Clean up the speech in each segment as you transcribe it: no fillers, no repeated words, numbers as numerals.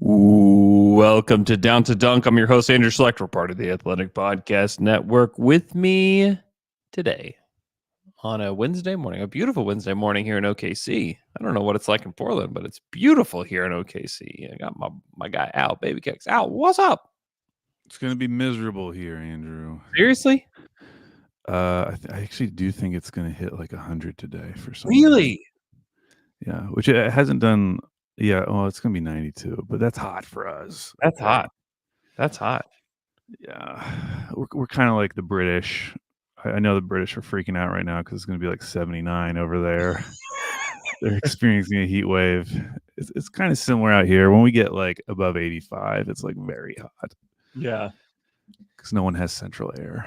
Welcome to Down to Dunk. I'm your host, Andrew Schlecht. We're part of the Athletic Podcast Network. With me today on a Wednesday morning, a beautiful Wednesday morning here in OKC. I don't know what it's like in Portland, but it's beautiful here in OKC. I got my guy Al, Baby Kicks. Al, what's up? It's going to be miserable here, Andrew. Seriously? I actually do think it's going to hit like 100 today for some Really? reason. Yeah, which it hasn't done. Yeah, well, it's going to be 92, but that's hot for us. That's hot. That's hot. Yeah, we're kind of like the British. I know the British are freaking out right now because it's going to be like 79 over there. They're experiencing a heat wave. It's kind of similar out here. When we get like above 85, it's like very hot. Yeah. Because no one has central air.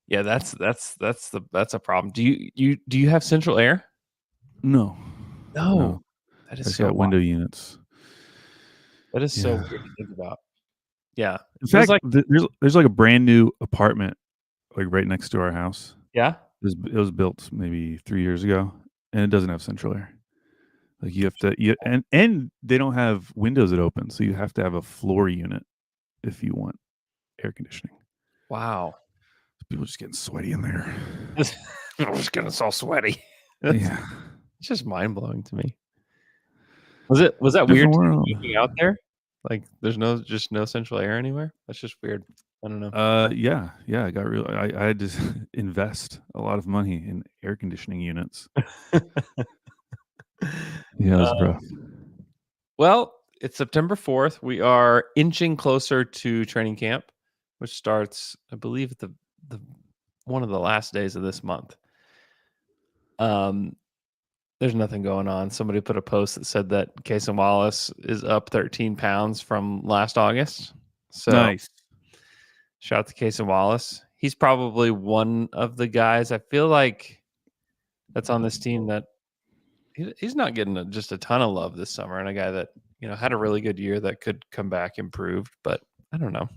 Yeah, that's a problem. Do you have central air? No. That is It's so got window units. That is so weird to think about. Yeah. In fact, there's like a brand new apartment like right next to our house. Yeah. It was built maybe 3 years ago, and it doesn't have central air. Like you have to, and they don't have windows that open, so you have to have a floor unit if you want air conditioning. Wow. People just getting sweaty in there. I'm just getting so sweaty. Yeah, it's just mind blowing to me. Was that weird looking out there? Like there's no central air anywhere? That's just weird. I don't know. Yeah. I got real. I had to invest a lot of money in air conditioning units. Yeah, it was rough. Well, it's September 4th. We are inching closer to training camp, which starts, I believe, at the one of the last days of this month. There's nothing going on. Somebody put a post that said that Casey Wallace is up 13 pounds from last August. So nice. Shout out to Casey Wallace. He's probably one of the guys I feel like that's on this team that he's not getting just a ton of love this summer, and a guy that had a really good year that could come back improved, but I don't know.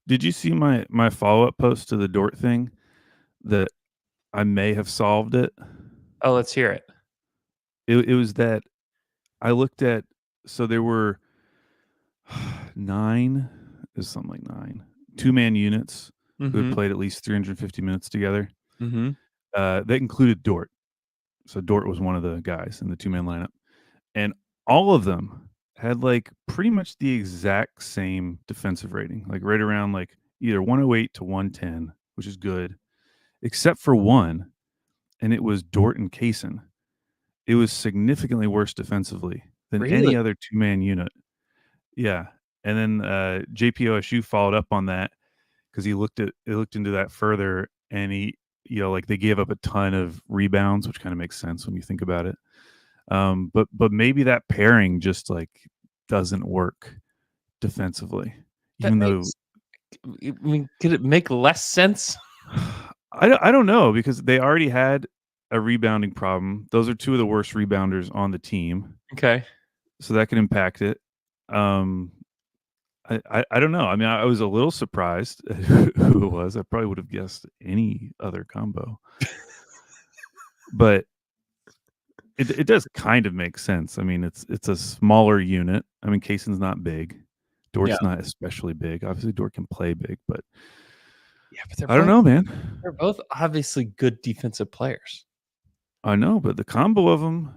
Did you see my follow-up post to the Dort thing that I may have solved it? Oh, let's hear it. It was that I looked at, so there were 9 2-man units who had played at least 350 minutes together. Mm-hmm. That included Dort. So Dort was one of the guys in the 2-man lineup. And all of them had like pretty much the exact same defensive rating, like right around like either 108 to 110, which is good, except for one, and it was Dort and Kaysen. It was significantly worse defensively than any other 2-man unit. Yeah. And then JPOSU followed up on that because he looked into that further, and he, like they gave up a ton of rebounds, which kind of makes sense when you think about it. But maybe that pairing just like doesn't work defensively, even though. I mean, could it make less sense? I don't know, because they already had a rebounding problem. Those are 2 of the worst rebounders on the team. Okay. So that can impact it. I don't know. I mean, I was a little surprised at who it was. I probably would have guessed any other combo. But it does kind of make sense. I mean, it's a smaller unit. I mean, Kaysen's not big. Dort's not especially big. Obviously, Dort can play big, but I don't know, man. They're both obviously good defensive players. I know, but the combo of them,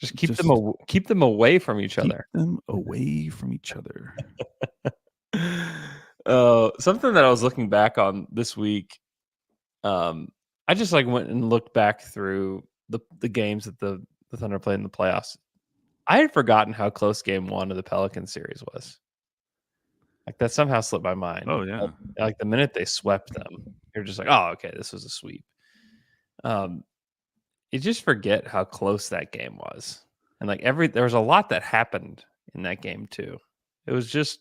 just keep them away from each other. Them away from each other. Something that I was looking back on this week. I just like went and looked back through the games that the Thunder played in the playoffs. I had forgotten how close Game 1 of the Pelican series was. Like that somehow slipped my mind. Oh yeah. Like the minute they swept them, you're just like, oh, okay, this was a sweep. You just forget how close that game was, and like there was a lot that happened in that game too. It was just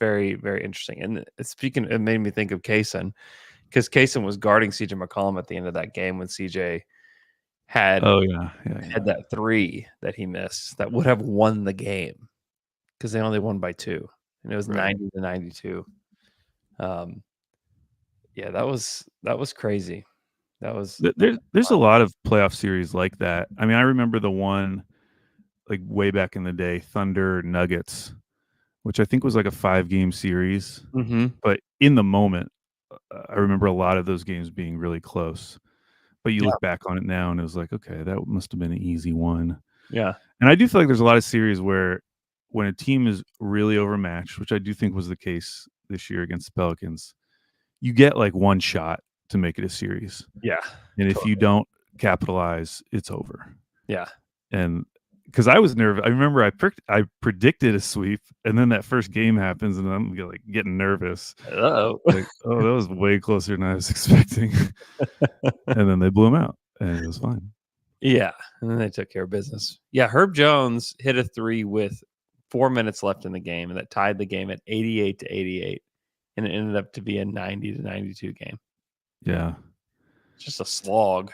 very, very interesting. And it made me think of Kaysen, because Kaysen was guarding CJ McCollum at the end of that game when CJ had had that 3 that he missed that would have won the game, because they only won by 2. And it was 90 to 92. Yeah, that was crazy. That was there's a lot of playoff series like that. I mean, I remember the one like way back in the day, Thunder Nuggets, which I think was like a 5-game series. Mm-hmm. But in the moment, I remember a lot of those games being really close. But you Yeah. look back on it now, and it was like, okay, that must have been an easy one. Yeah. And I do feel like there's a lot of series where when a team is really overmatched, which I do think was the case this year against the Pelicans, you get like one shot to make it a series. Yeah. And if Totally. you don't capitalize, it's over. Yeah. And because I was nervous, I remember I predicted a sweep, and then that first game happens, and I'm like getting nervous. Oh. Like, oh, that was way closer than I was expecting. And then they blew them out, and it was fine. Yeah. And then they took care of business. Yeah. Herb Jones hit a 3 with 4 minutes left in the game, and that tied the game at 88-88. And it ended up to be a 90-92 game. Yeah. Just a slog.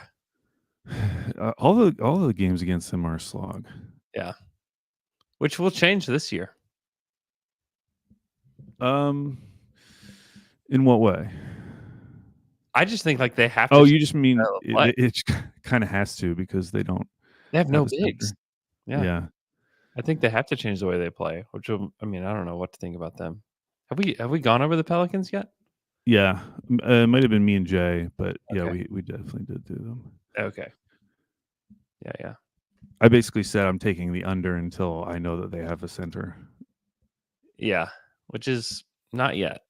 All the games against him are a slog. Yeah. Which will change this year. In what way? I just think like they have to. Oh, you just mean play. it kind of has to because they don't They have no a bigs. center. Yeah. Yeah. I think they have to change the way they play, which will, I mean, I don't know what to think about them. Have we gone over the Pelicans yet? Yeah. It might have been me and Jay, but yeah, Okay. we definitely did do them. Okay. Yeah, yeah. I basically said I'm taking the under until I know that they have a center. Yeah, which is not yet.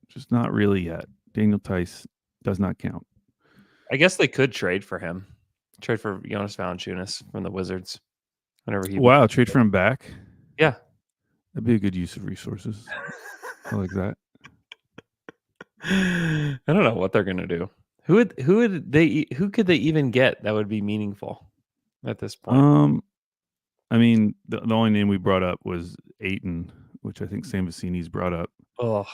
Just not really yet. Daniel Tice does not count. I guess they could trade for him. Trade for Jonas Valanciunas from the Wizards whenever he Wow, trade for him back? Yeah. That'd be a good use of resources. I like that. I don't know what they're going to do. Who could they even get that would be meaningful at this point? I mean, the only name we brought up was Ayton, which I think Sam Vecini's brought up. Oh.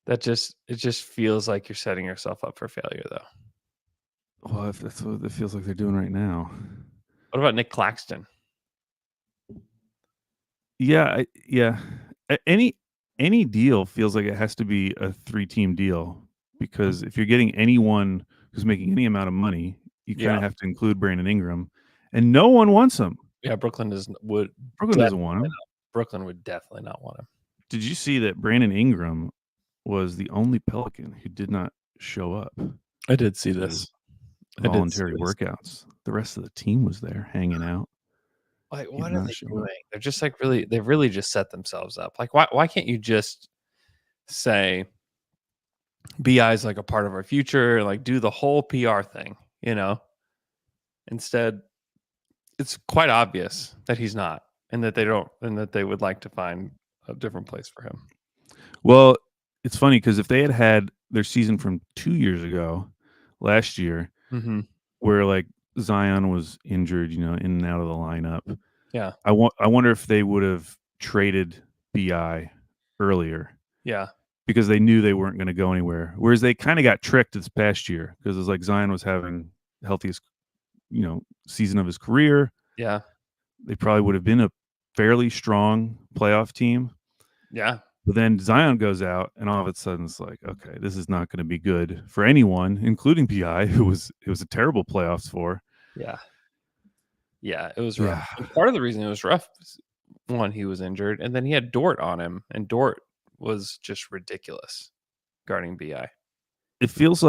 It just feels like you're setting yourself up for failure, though. Well, if that's what it feels like they're doing right now. What about Nick Claxton? Yeah, any deal feels like it has to be a 3-team deal because if you're getting anyone who's making any amount of money, you kind of have to include Brandon Ingram, and no one wants him. Yeah, Brooklyn doesn't want him. Brooklyn would definitely not want him. Did you see that Brandon Ingram was the only Pelican who did not show up? I did see this. Voluntary workouts. The rest of the team was there hanging out. Like, what are they doing? They're just like they've really just set themselves up. Like, why can't you just say BI is like a part of our future, like do the whole PR thing, you know? Instead, it's quite obvious that he's not, and that they would like to find a different place for him. Well, it's funny because if they had their season from 2 years ago, last year, where like Zion was injured, in and out of the lineup. Yeah. I wonder if they would have traded BI earlier. Yeah. Because they knew they weren't going to go anywhere. Whereas they kind of got tricked this past year because it was like Zion was having the healthiest, season of his career. Yeah. They probably would have been a fairly strong playoff team. Yeah. But then Zion goes out, and all of a sudden it's like, okay, this is not going to be good for anyone, including BI, who it was a terrible playoffs for. Yeah. Yeah, it was rough. And part of the reason it was rough was, one, he was injured, and then he had Dort on him, and Dort was just ridiculous guarding BI. It feels,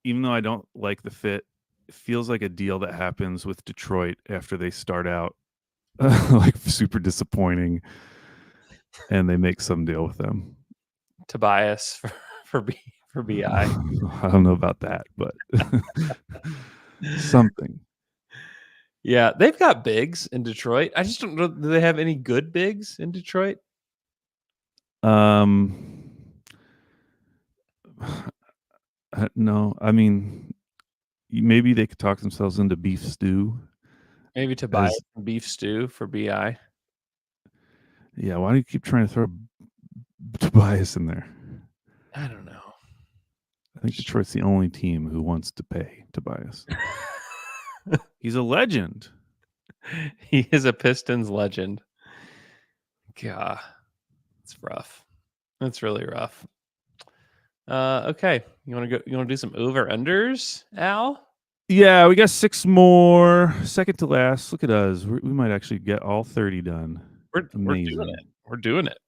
even though I don't like the fit, it feels like a deal that happens with Detroit after they start out like super disappointing, and they make some deal with them. Tobias for BI. I don't know about that, but something. Yeah, they've got bigs in Detroit. I just don't know. Do they have any good bigs in Detroit? No. I mean, maybe they could talk themselves into beef stew. Maybe Tobias beef stew for BI. Yeah, why do you keep trying to throw Tobias in there? I don't know. I think Detroit's the only team who wants to pay Tobias. He's a legend. He is a Pistons legend. God, it's rough. It's really rough. Okay, you want to do some over unders, Al? Yeah, we got 6 more. Second to last. Look at us. We might actually get all 30 done. We're doing Amazing. it. We're doing it.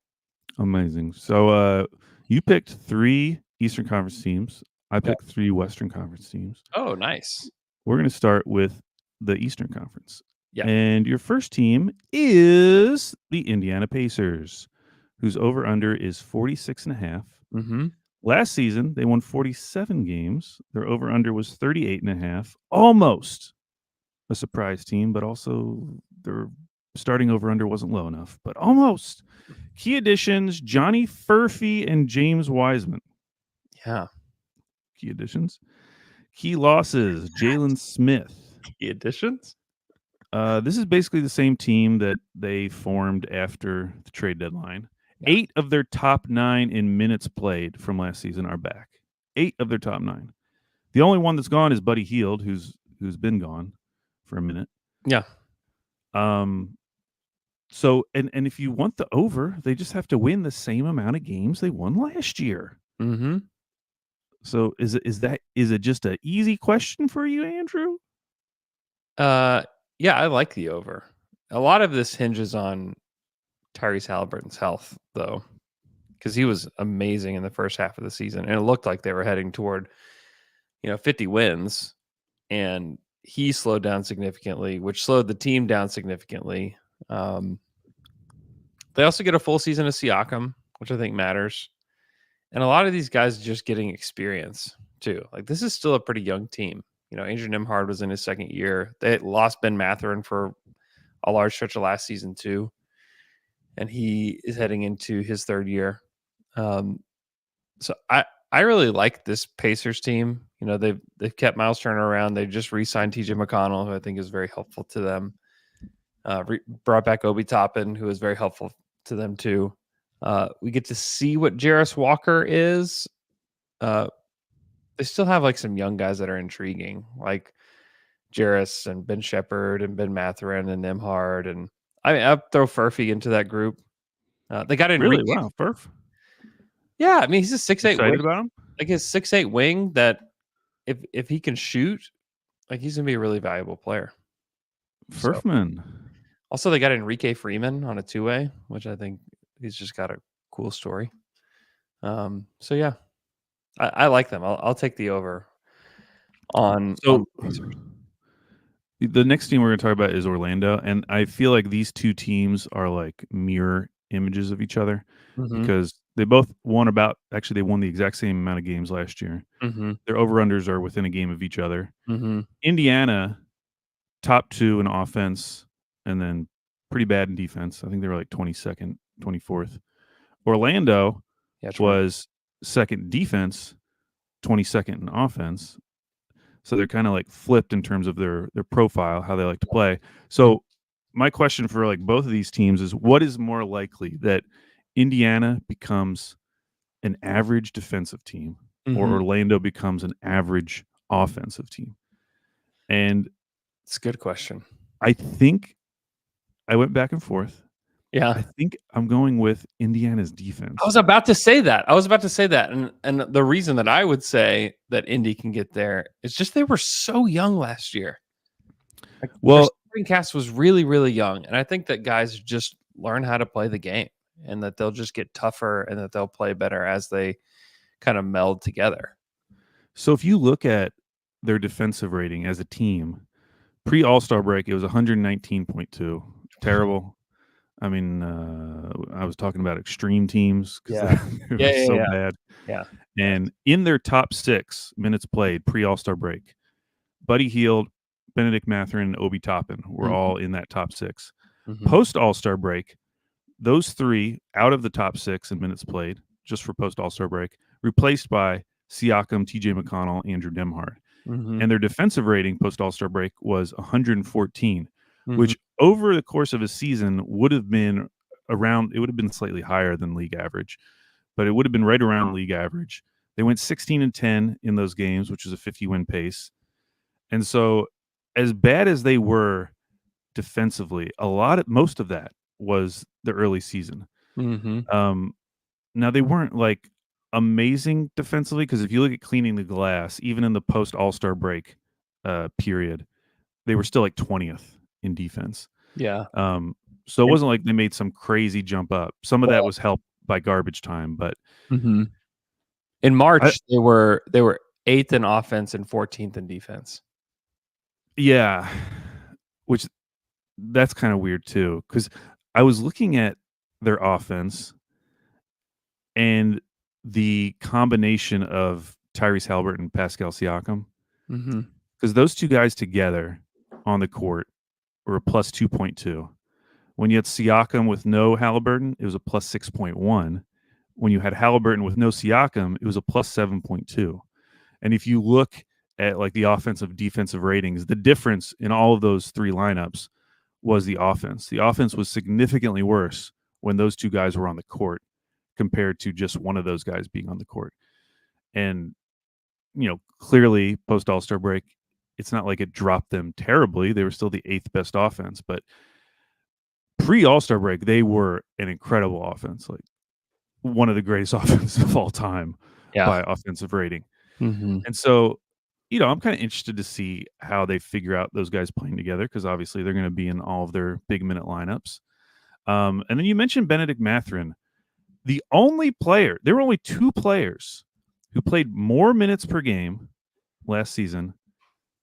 Amazing. So you picked 3 Eastern Conference teams. I Yeah. picked 3 Western Conference teams. Oh, nice. We're going to start with the Eastern Conference. Yeah. And your first team is the Indiana Pacers, whose over under is 46 and a half. Mm-hmm. Last season, they won 47 games. Their over under was 38 and a half. Almost a surprise team, but also their starting over under wasn't low enough, but almost. Key additions Johnny Furphy and James Wiseman. Yeah. Key additions. Key losses Jalen Smith. Key additions. This is basically the same team that they formed after the trade deadline. Yeah. 8 of their top 9 in minutes played from last season are back. 8 of their top 9. The only one that's gone is Buddy Hield, who's been gone for a minute. Yeah. So and if you want the over, they just have to win the same amount of games they won last year. Mm-hmm. So is it just an easy question for you, Andrew? Yeah, I like the over. A lot of this hinges on Tyrese Halliburton's health, though, because he was amazing in the first half of the season, and it looked like they were heading toward, 50 wins, and he slowed down significantly, which slowed the team down significantly. They also get a full season of Siakam, which I think matters, and a lot of these guys just getting experience too. Like, this is still a pretty young team. Andrew Nembhard was in his second year. They lost Ben Mathurin for a large stretch of last season too, and he is heading into his third year. So I really like this Pacers team. They've kept Miles Turner around. They just re-signed TJ McConnell, who I think is very helpful to them. Brought back Obi Toppin, who is very helpful to them too. We get to see what Jarris Walker is. They still have like some young guys that are intriguing, like Jarris and Ben Shepherd and Ben Mathurin and Nembhard, and I'd throw Furphy into that group. They got Enrique. Really? Wow, Furf. Yeah, I mean, he's a 6'8" Excited wing, about him? like his 6'8" wing that if he can shoot, like, he's gonna be a really valuable player. So, Furfman. also they got Enrique Freeman on a 2-way, which I think he's just got a cool story. So yeah, I like them. I'll take the over on So the Pacers. the next team we're going to talk about is Orlando, and I feel like these two teams are like mirror images of each other Mm-hmm. because they both won they won the exact same amount of games last year. Mm-hmm. Their over-unders are within a game of each other. Mm-hmm. Indiana, top 2 in offense, and then pretty bad in defense. I think they were like 22nd, 24th. Orlando was second defense, 22nd in offense. So they're kind of like flipped in terms of their profile, how they like to play. So my question for like both of these teams is, what is more likely, that Indiana becomes an average defensive team or Orlando becomes an average offensive team? And it's a good question. I think I went back and forth. Yeah. I think I'm going with Indiana's defense. I was about to say that. And the reason that I would say that Indy can get there is just they were so young last year. Like, their supporting cast was really, really young. And I think that guys just learn how to play the game, and that they'll just get tougher, and that they'll play better as they kind of meld together. So if you look at their defensive rating as a team, pre-All-Star break, it was 119.2. Terrible. I mean, I was talking about extreme teams because they were so bad. Yeah. And in their top 6 minutes played pre-All-Star break, Buddy Hield, Benedict Mathurin, and Obi Toppin were all in that top 6. Post-All-Star break, those 3 out of the top 6 in minutes played, just for post-All-Star break, replaced by Siakam, TJ McConnell, Andrew Nembhard. And their defensive rating post-All-Star break was 114, which over the course of a season would have been slightly higher than league average, but it would have been right around league average. They went 16-10 in those games, which is a 50-win pace. And so as bad as they were defensively, most of that was the early season. Now they weren't like amazing defensively, because if you look at cleaning the glass, even in the post All-Star break, period, they were still like 20th in defense. Yeah. So it And wasn't like they made some crazy jump up. Some of that well, was helped by garbage time, but mhm. In I, March, they were 8th in offense and 14th in defense. yeah, which that's kind of weird too, because I was looking at their offense and the combination of Tyrese Halliburton and Pascal Siakam, Mhm. because those two guys together on the court were a plus 2.2. When you had Siakam with no Halliburton, it was a plus 6.1. When you had Halliburton with no Siakam, it was a plus 7.2. And if you look at like the offensive defensive ratings, the difference in all of those three lineups was the offense. The offense was significantly worse when those two guys were on the court compared to just one of those guys being on the court. And, clearly post All-Star break, it's not like it dropped them terribly. They were still the eighth best offense, but pre All-Star break, they were an incredible offense, like one of the greatest offenses of all time Yeah. by offensive rating. Mhm. And so, I'm kind of interested to see how they figure out those guys playing together because obviously they're going to be in all of their big minute lineups. And then you mentioned Benedict Mathurin. There were only two players who played more minutes per game last season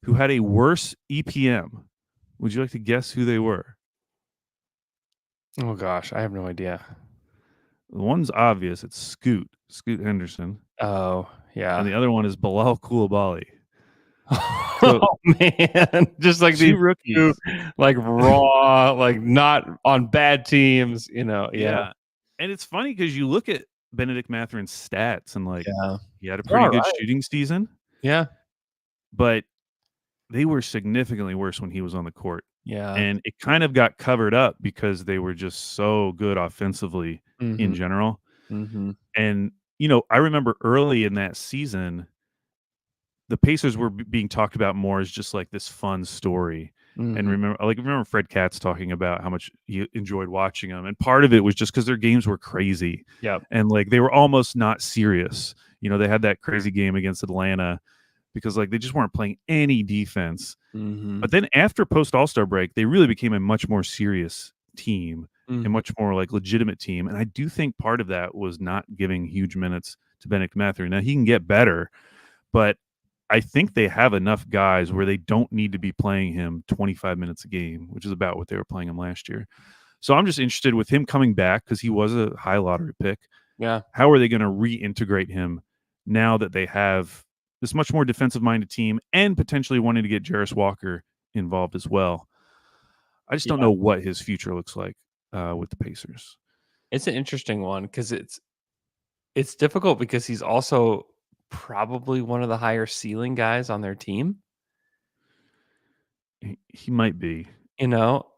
who had a worse EPM. Would you like to guess who they were? Oh gosh, I have no idea. The one's obvious. It's Scoot Henderson. Oh, And yeah. the other one is Bilal Koulibaly. So Oh, man. Just like these two 2, rookies. like, raw, like, not on bad teams, yeah. Yeah. And it's funny because you look at Benedict Matherin's stats and like Yeah. he had a They're pretty good alright. shooting season, Yeah. but they were significantly worse when he was on the court. Yeah. And it kind of got covered up because they were just so good offensively in Mhm. general. Mhm. And, I remember early in that season, the Pacers were being talked about more as just like this fun story. And Mhm. remember Fred Katz talking about how much he enjoyed watching them, and part of it was just because their games were crazy, Yep. and like they were almost not serious. They had that crazy game against Atlanta because like they just weren't playing any defense. Mhm. But then after post All-Star break, they really became a much more serious team, a Mhm. much more like legitimate team. And I do think part of that was not giving huge minutes to Benedict Mathurin. Now he can get better, but I think they have enough guys where they don't need to be playing him 25 minutes a game, which is about what they were playing him last year. So I'm just interested with him coming back because he was a high lottery pick. Yeah. How are they going to reintegrate him now that they have this much more defensive minded team and potentially wanting to get Jarris Walker involved as well? I just don't Yeah. know what his future looks like with the Pacers. It's an interesting one because it's difficult because he's also probably one of the higher ceiling guys on their team, He might be.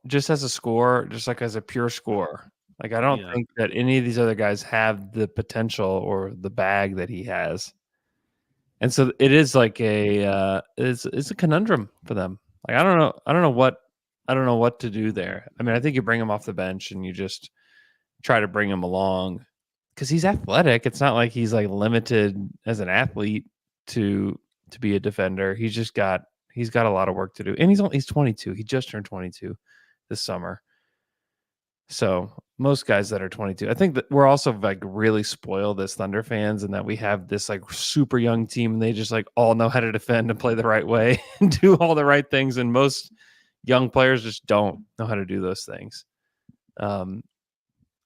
just as a scorer, just like as a pure scorer. Like, I don't Yeah. think that any of these other guys have the potential or the bag that he has. And so it is like it's a conundrum for them. Like, I don't know what to do there. I mean, I think you bring him off the bench and you just try to bring him along because he's athletic. It's not like he's like limited as an athlete to be a defender. He's got a lot of work to do, and he's 22. He just turned 22 this summer. So most guys that are 22, I think that we're also like really spoiled as Thunder fans, and that we have this like super young team, and they just like all know how to defend and play the right way and do all the right things. And most young players just don't know how to do those things. Um,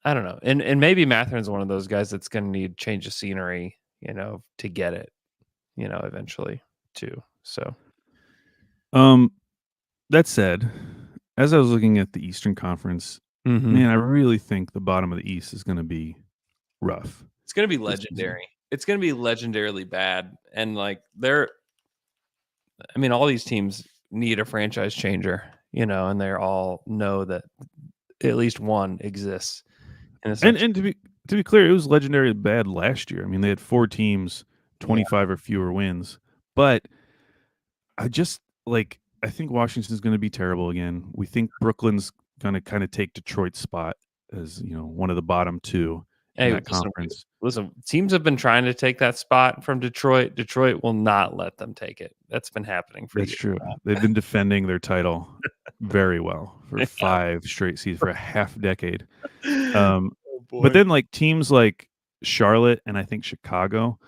I don't know. And maybe Matherin's one of those guys that's going to need change of scenery, to get it, eventually too. So, Um, that said, as I was looking at the Eastern Conference, mhm. man, I really think the bottom of the East is going to be rough It's going to be this season. legendary. It's going to be legendarily bad. And like I mean, all these teams need a franchise changer, and they all know that at least one exists in this And next. and to be clear, it was legendary bad last year. I mean, they had four teams, Yeah. 25 or fewer wins. But I just like I think Washington's going to be terrible again. We think Brooklyn's going to kind of take Detroit's spot as, one of the bottom two in Hey, that conference. listen, teams have been trying to take that spot from Detroit. Detroit will not let them take it. That's been happening for That's years true. now. They've been defending their title very well for Yeah. 5 straight seasons, for a half decade. Um, Oh, but boy. then, like, teams like Charlotte and I think Chicago,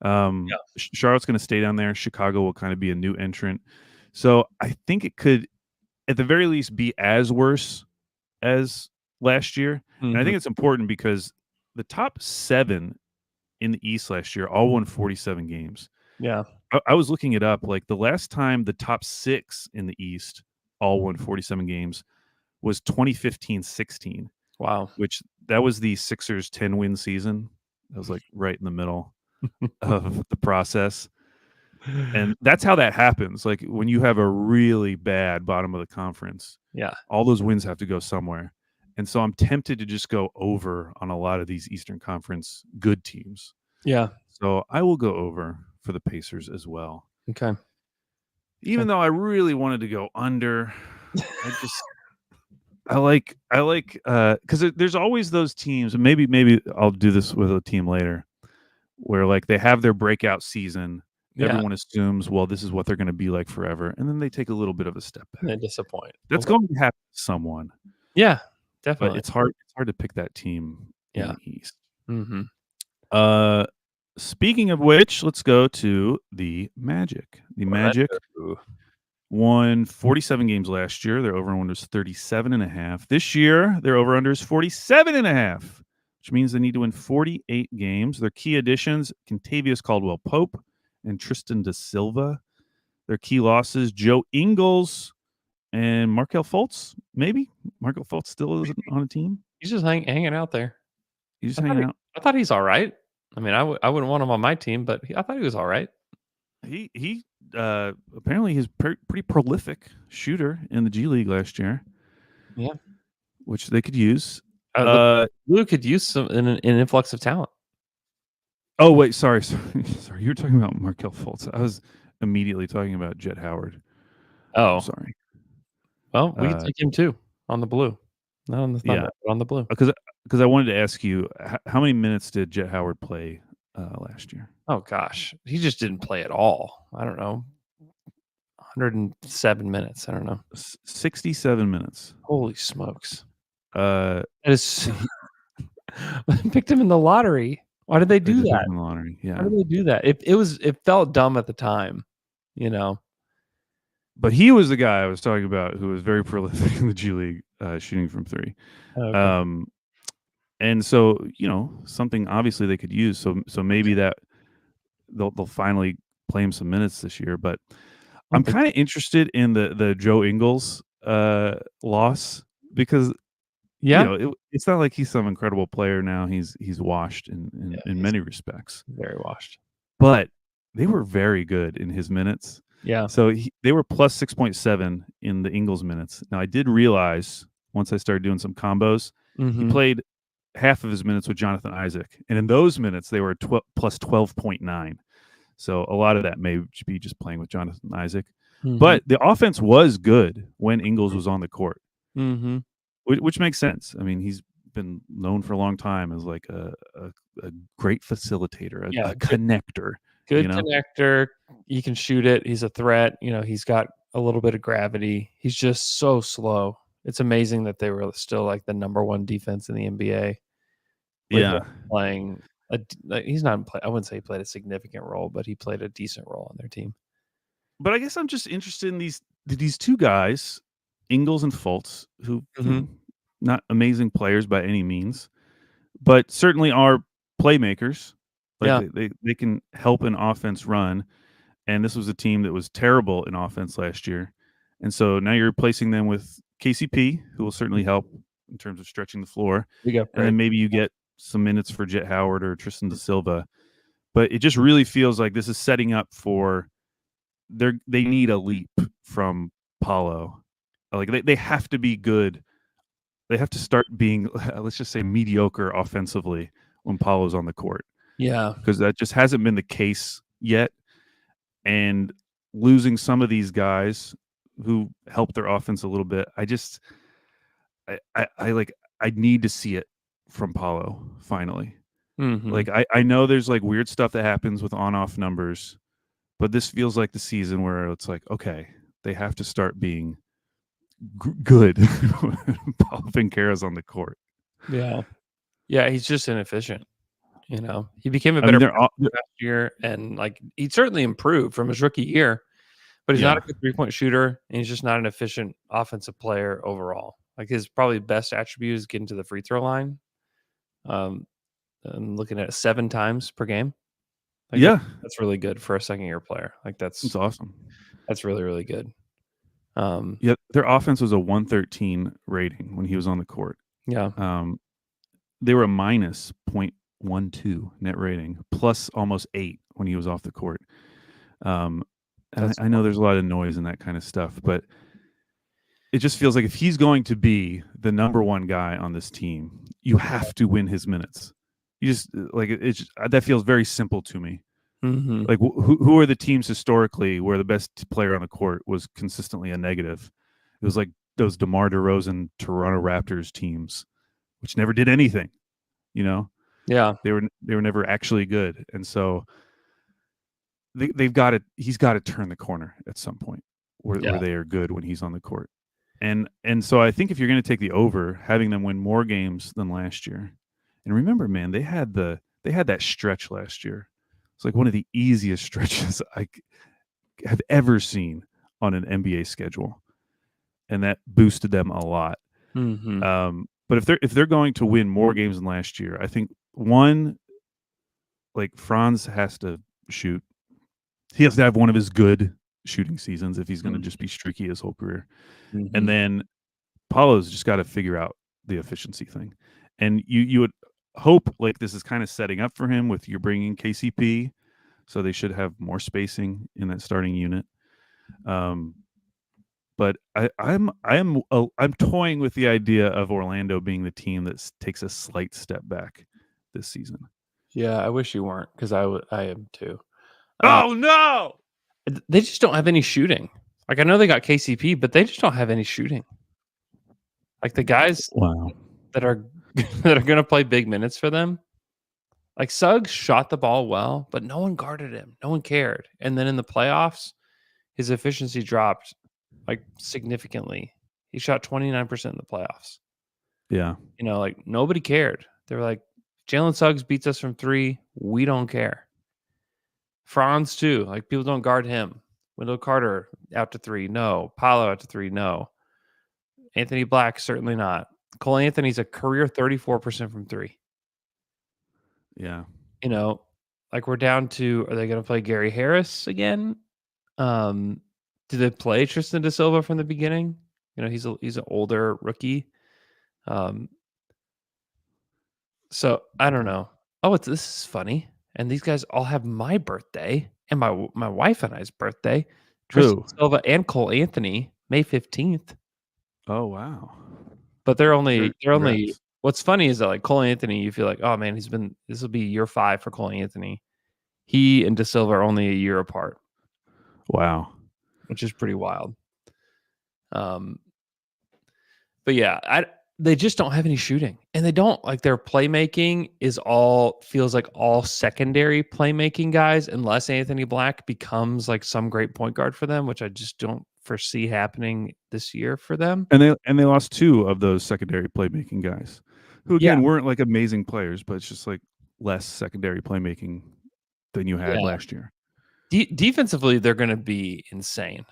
Yeah. Charlotte's gonna stay down there. Chicago will kinda be a new entrant. So, I think it could, at the very least, be as worse as last year, and I Mhm. think it's important because the top 7 in the East last year all won 47 games. Yeah. I was looking it up, like, the last time the top 6 in the East all won 47 games was 2015-16, Wow. which that was the Sixers' 10-win season. That was, like, right in the middle of the process, and that's how that happens, like, when you have a really bad bottom of the conference, Yeah. all those wins have to go somewhere, and so I'm tempted to just go over on a lot of these Eastern Conference good teams. Yeah. So I will go over for the Pacers as well. Okay. Okay. Even though I really wanted to go under, I just I like because there's always those teams, and maybe I'll do this with a team later, where like they have their breakout season. Yeah. Everyone assumes, well, this is what they're going to be like forever, and then they take a little bit of a step They back. disappoint. That's Okay. going to happen to someone, Yeah. but Definitely. it's hard to pick that team in Yeah. the East. Mhm. Uh, Speaking of which, let's go to the Magic. The Magic Orlando. won 47 games last year. Their over-under is 37.5. This year, their over-under is 47.5, which means they need to win 48 games. Their key additions, Contavious Caldwell-Pope and Tristan da Silva. Their key losses, Joe Ingles and Markel Fultz, maybe. Markel Fultz still isn't on a team. He's just hanging out there. He's just I thought hanging out. I thought he's alright. I mean, I wouldn't want him on my team, but I thought he was alright. He apparently he's pretty prolific shooter in the G League last year, Yeah. which they could use. The Blue could use an influx of talent. Oh wait, sorry. Sorry. You were talking about Markel Fultz. I was immediately talking about Jet Howard. I'm Oh, sorry. well, we could take him too on the Blue. Not on the Yeah, Thunder, but on the Blue. because I wanted to ask you how many minutes did Jet Howard play last year? Oh gosh, he just didn't play at all. I don't know, 107 minutes. I don't know. 67 minutes. Holy smokes! Uh, That is he, picked him in the lottery. Why did they they do did pick that? him in the lottery. Why Yeah, did they do that? It felt dumb at the time, you know. but he was the guy I was talking about who was very prolific in the G League, shooting from three. Okay. Um, and so something obviously they could use. So maybe that they'll finally play him some minutes this year. But I I'm don't think kind of interested in the Joe Ingles loss because yeah. it's not like he's some incredible player now. He's washed Yeah, in he's many respects, very washed. but they were very good in his minutes. Yeah. So they were plus 6.7 in the Ingles minutes. Now I did realize once I started doing some combos, he Mhm. played half of his minutes with Jonathan Isaac, and in those minutes they were plus 12.9. So a lot of that may be just playing with Jonathan Isaac. Mhm. But the offense was good when Ingles was on the court, Mhm. which makes sense. I mean, he's been known for a long time as like a great facilitator, Yeah, a connector, you good know? connector. He can shoot it. He's a threat. He's got a little bit of gravity. He's just so slow. It's amazing that they were still like the number one defense in the NBA with him Yeah. playing he's not play, I wouldn't say he played a significant role, but he played a decent role on their team. But I guess I'm just interested in these two guys, Ingles and Fultz, who, Mhm. not amazing players by any means, but certainly are playmakers. Like Yeah. they can help an offense run. And this was a team that was terrible in offense last year. And so now you're replacing them with KCP, who will certainly help in terms of stretching the floor. Big And upgrade. then maybe you get some minutes for Jet Howard or Tristan da Silva. But it just really feels like this is setting up for they need a leap from Paulo. Like they have to be good. They have to start being, let's just say, mediocre offensively when Paulo's on the court, Yeah. because that just hasn't been the case yet. And losing some of these guys who help their offense a little bit, I need to see it. from Paulo finally. Mm-hmm. Like I know there's like weird stuff that happens with on-off numbers, but this feels like the season where it's like, okay, they have to start being good. Paulo Vincara's on the court. Yeah. Yeah, he's just inefficient. He became a I mean, better player last year, and like he certainly improved from his rookie year, but he's not yeah, a good 3-point shooter, and he's just not an efficient offensive player overall. Like his probably best attribute is getting to the free throw line. I'm looking at it 7 times per game. Like yeah, that's really good for a second year player. Like it's awesome. that's really, really good. Yeah, their offense was a 113 rating when he was on the court. Yeah. They were a minus 0.12 net rating, plus almost 8 when he was off the court. And I know there's a lot of noise and that kind of stuff, but it just feels like if he's going to be the number one guy on this team, you have to win his minutes. You just like it's that feels very simple to me. Mm-hmm. Like who are the teams historically where the best player on the court was consistently a negative? It was like those DeMar DeRozan Toronto Raptors teams, which never did anything. Yeah. They were never actually good, and so they've got to. He's got to turn the corner at some point where they are good when he's on the court. And so I think if you're going to take the over, having them win more games than last year, and remember, man, they had that stretch last year. It's like one of the easiest stretches I have ever seen on an NBA schedule, and that boosted them a lot. Mm-hmm. But if they're going to win more games than last year, I think one, like Franz has to shoot. He has to have one of his good shooting seasons if he's going to just be streaky his whole career. Mm-hmm. And then Paulo's just got to figure out the efficiency thing. And you would hope like this is kind of setting up for him with you're bringing KCP, so they should have more spacing in that starting unit. But I'm toying with the idea of Orlando being the team that takes a slight step back this season. Yeah, I wish you weren't because I am too. Oh no! They just don't have any shooting. Like I know they got KCP, but they just don't have any shooting. Like the guys that are that are going to play big minutes for them. Like Suggs shot the ball well, but no one guarded him. No one cared. And then in the playoffs, his efficiency dropped like significantly. He shot 29% in the playoffs. Yeah. Like nobody cared. They were like, Jalen Suggs beats us from 3. We don't care. Franz too. Like people don't guard him. Wendell Carter out to 3. No. Paolo out to 3. No. Anthony Black, certainly not. Cole Anthony's a career 34% from 3. Yeah. Like we're down to, are they going to play Gary Harris again? Do they play Tristan da Silva from the beginning? He's an older rookie. So I don't know. Oh, this is funny. And these guys all have my birthday and my wife and I's birthday. Tristan da Silva and Cole Anthony, May 15th. Oh wow. But they're only Congrats. what's funny is that like Cole Anthony, you feel like, oh man, this will be year 5 for Cole Anthony. He and da Silva are only a year apart. Wow. Which is pretty wild. But yeah, they just don't have any shooting, and they don't like their playmaking feels like all secondary playmaking guys, unless Anthony Black becomes like some great point guard for them, which I just don't foresee happening this year for them. And they lost 2 of those secondary playmaking guys, who again weren't like amazing players, but it's just like less secondary playmaking than you had last year. Defensively, they're going to be insane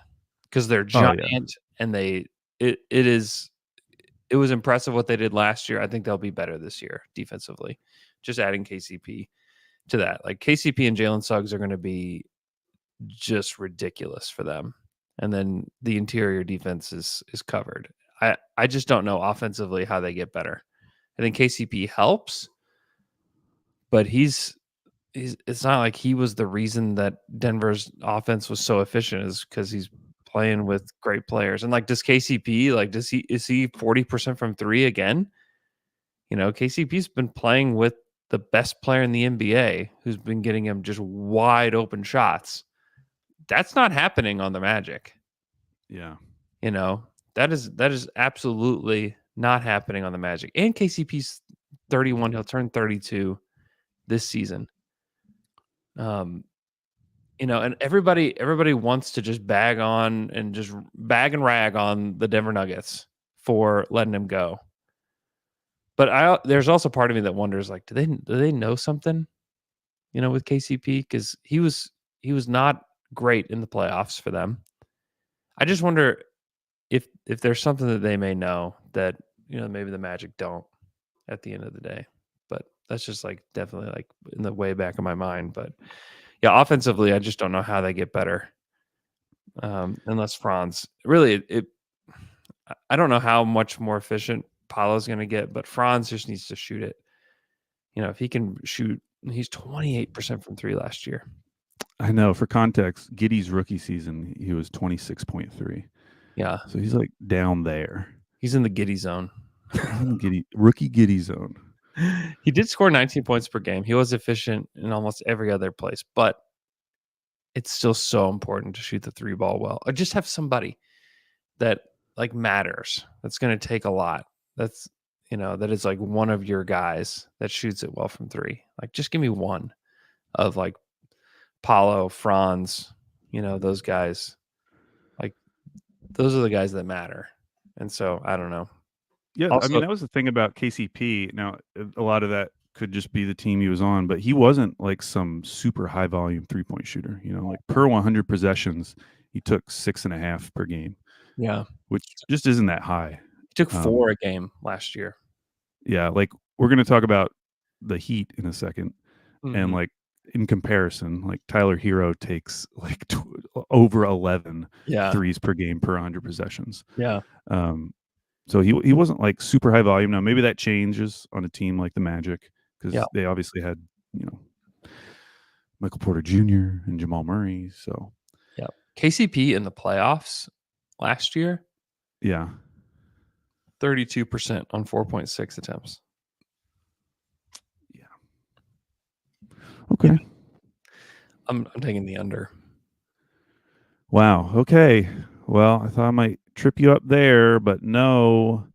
because they're giant, and it was impressive what they did last year. I think they'll be better this year defensively. Just adding KCP to that. Like KCP and Jalen Suggs are going to be just ridiculous for them. And then the interior defense is covered. I just don't know offensively how they get better. I think KCP helps, but it's not like he was the reason that Denver's offense was so efficient, is because he's playing with great players. And like, does KCP, like, is he 40% from 3 again? KCP's been playing with the best player in the NBA who's been getting him just wide open shots. That's not happening on the Magic. Yeah. That is absolutely not happening on the Magic. And KCP's 31. He'll turn 32 this season. And everybody wants to just bag and rag on the Denver Nuggets for letting him go. But there's also part of me that wonders, like, do they know something, with KCP? Because he was not great in the playoffs for them. I just wonder if there's something that they may know that maybe the Magic don't at the end of the day. But that's just like definitely like in the way back of my mind. But yeah, offensively, I just don't know how they get better unless Franz really I don't know how much more efficient Paolo's going to get, but Franz just needs to shoot it. If he can shoot, he's 28% from three last year. I know. For context, Giddey's rookie season, he was 26.3. Yeah. So he's like down there. He's in the Giddey zone. He's in the rookie Giddey zone. He did score 19 points per game. He was efficient in almost every other place, but it's still so important to shoot the three ball well. Or just have somebody that like matters. That's going to take a lot. That's that is like one of your guys that shoots it well from three. Like just give me one of like Paolo, Franz, those guys. Like those are the guys that matter. And so I don't know. Yeah, Also, I mean that was the thing about KCP. Now a lot of that could just be the team he was on, but he wasn't like some super high volume 3-point shooter. Like per 100 possessions, he took 6.5 per game. Yeah, which just isn't that high. He took 4 a game last year. Yeah, like we're going to talk about the Heat in a second, and Mhm. like in comparison, like Tyler Hero takes like over 11 threes per game per 100 possessions. Yeah. So he wasn't like super high volume. Now maybe that changes on a team like the Magic because they obviously had Michael Porter Jr. and Jamal Murray. So yeah, KCP in the playoffs last year, yeah, 32% on 4.6 attempts. Yeah. Okay. Yeah. I'm taking the under. Wow. Okay. Well, I thought I might trip you up there, but no.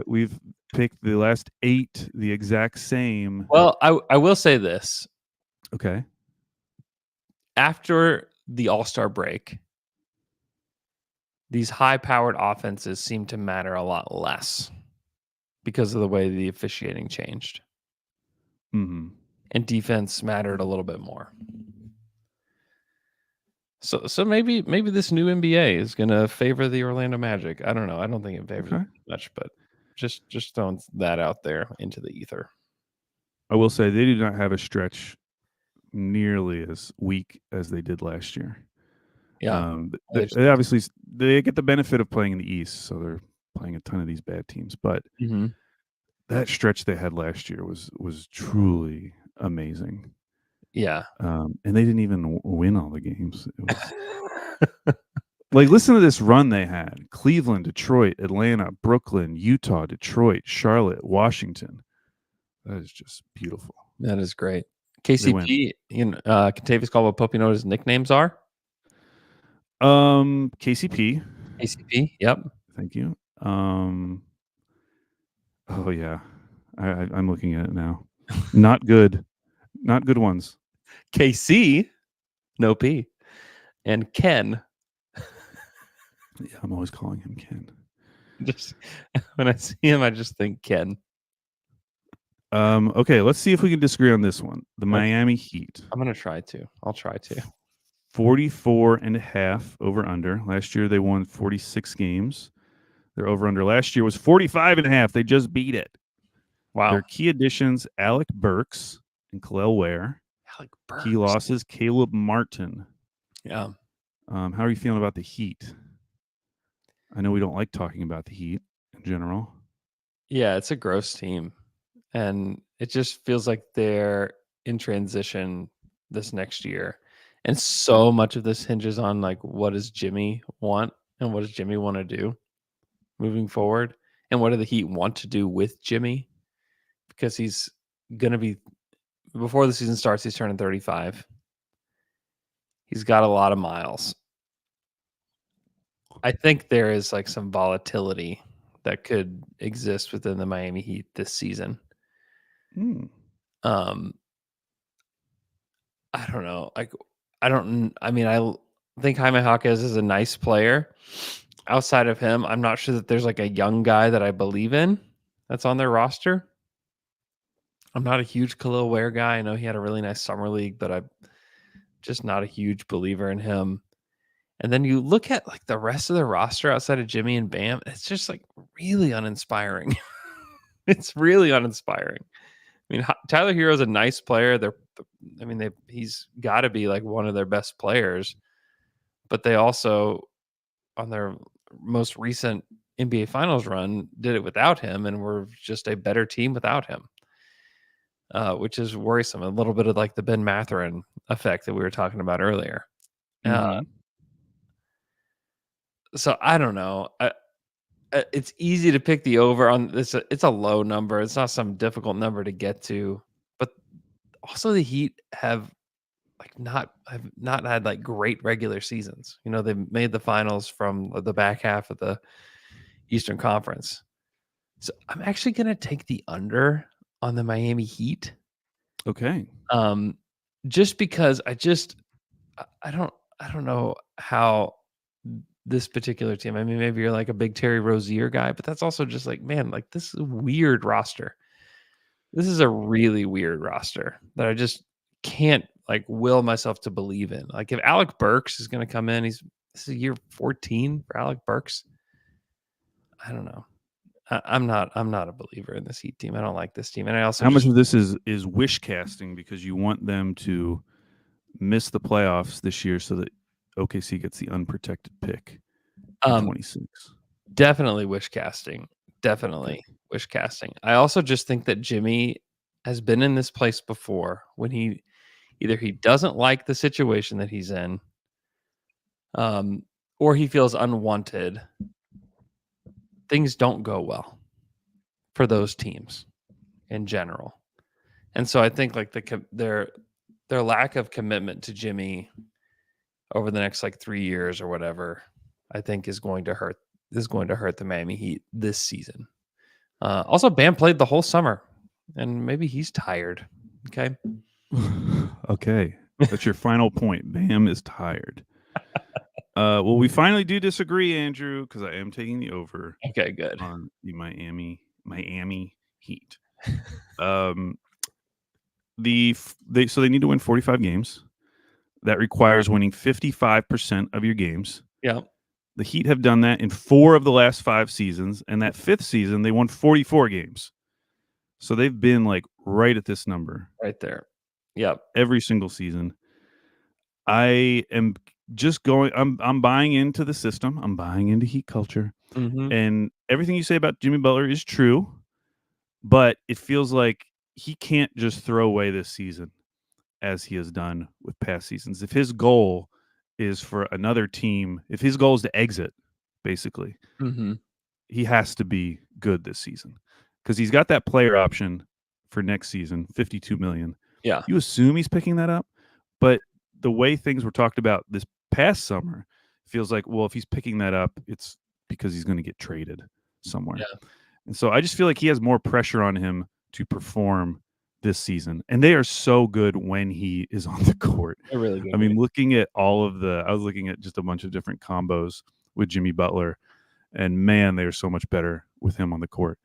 We've picked the last 8 the exact same. Well, I will say this. Okay. After the All-Star break, these high-powered offenses seem to matter a lot less because of the way the officiating changed. Mm-hmm. And defense mattered a little bit more. So maybe this new NBA is going to favor the Orlando Magic. I don't know. I don't think it favors it much, but just throwing that out there into the ether. I will say they do not have a stretch nearly as weak as they did last year. Yeah. They obviously they get the benefit of playing in the East, so they're playing a ton of these bad teams. But that stretch they had last year was truly amazing. Yeah. And they didn't even win all the games. It was like, listen to this run they had: Cleveland, Detroit, Atlanta, Brooklyn, Utah, Detroit, Charlotte, Washington. That is just beautiful. That is great. KCP, Kentavious Caldwell-Pope, you know what his nicknames are? KCP. KCP, yep. Thank you. Oh yeah, I'm looking at it now. Not good. Not good ones. KC, no P, and Ken. Yeah, I'm always calling him Ken. Just when I see him, I just think Ken. Okay, let's see if we can disagree on this one. The Miami Heat. I'm gonna try to. I'll try to. 44.5 over under. Last year they won 46 games. Their over under last year was 45.5. They just beat it. Wow. Their key additions: Alec Burks and Khalil Ware. Alec Burks. Key losses: Caleb Martin. Yeah. How are you feeling about the Heat? I know we don't like talking about the Heat in general. Yeah, it's a gross team. And it just feels like they're in transition this next year. And so much of this hinges on like what does Jimmy want and what does Jimmy want to do moving forward? And what do the Heat want to do with Jimmy? Because he's gonna be before the season starts, he's turning 35. He's got a lot of miles. I think there is like some volatility that could exist within the Miami Heat this season. Um, I don't know. Like, I think Jaime Jaquez is a nice player. Outside of him, I'm not sure that there's like a young guy that I believe in that's on their roster. I'm not a huge Khalil Ware guy. I know he had a really nice summer league, but I'm just not a huge believer in him. And then you look at like the rest of the roster outside of Jimmy and Bam, it's just like really uninspiring. It's really uninspiring. I mean, Tyler Hero's a nice player. He's got to be like one of their best players, but they also, on their most recent NBA Finals run, did it without him, and were just a better team without him, which is worrisome. A little bit of like the Ben Mathurin effect that we were talking about earlier. So I don't know. It's easy to pick the over on this. It's a low number. It's not some difficult number to get to, but also the Heat have not had like great regular seasons. You know, they made the finals from the back half of the Eastern Conference. So I'm actually going to take the under on the Miami Heat. Okay. Just because I don't know how this particular team. I mean, maybe you're like a big Terry Rozier guy, but that's also just like, man, like this is a weird roster. This is a really weird roster that I just can't like will myself to believe in. Like if Alec Burks is going to come in, this is year 14 for Alec Burks. I don't know. I'm not a believer in this Heat team. I don't like this team. And I also much of this is wish casting because you want them to miss the playoffs this year so that OKC gets the unprotected pick in 26. Definitely wish casting. Definitely wish casting. I also just think that Jimmy has been in this place before when he doesn't like the situation that he's in, or he feels unwanted. Things don't go well for those teams in general. And so I think like their lack of commitment to Jimmy over the next like 3 years or whatever, I think is going to hurt the Miami Heat this season. Also, Bam played the whole summer, and maybe he's tired. Okay. Okay. That's your final point. Bam is tired. Well, we finally do disagree, Andrew, because I am taking the over. Okay, good. On the Miami Heat. So they need to win 45 games. That requires winning 55% of your games. Yeah. The Heat have done that in 4 of the last 5 seasons, and that 5th season they won 44 games. So they've been like right at this number. Right there. Yep. Every single season. I am just going I'm buying into the system. I'm buying into Heat culture. Mm-hmm. And everything you say about Jimmy Butler is true, but it feels like he can't just throw away this season as he has done with past seasons. If his goal is for another team, if his goal is to exit, basically, he has to be good this season because he's got that player option for next season, $52 million. Yeah. You assume he's picking that up, but the way things were talked about this past summer feels like, well, if he's picking that up, it's because he's going to get traded somewhere. Yeah. And so I just feel like he has more pressure on him to perform this season. And they are so good when he is on the court. They're really good. I mean, looking at I was looking at just a bunch of different combos with Jimmy Butler, and man, they are so much better with him on the court.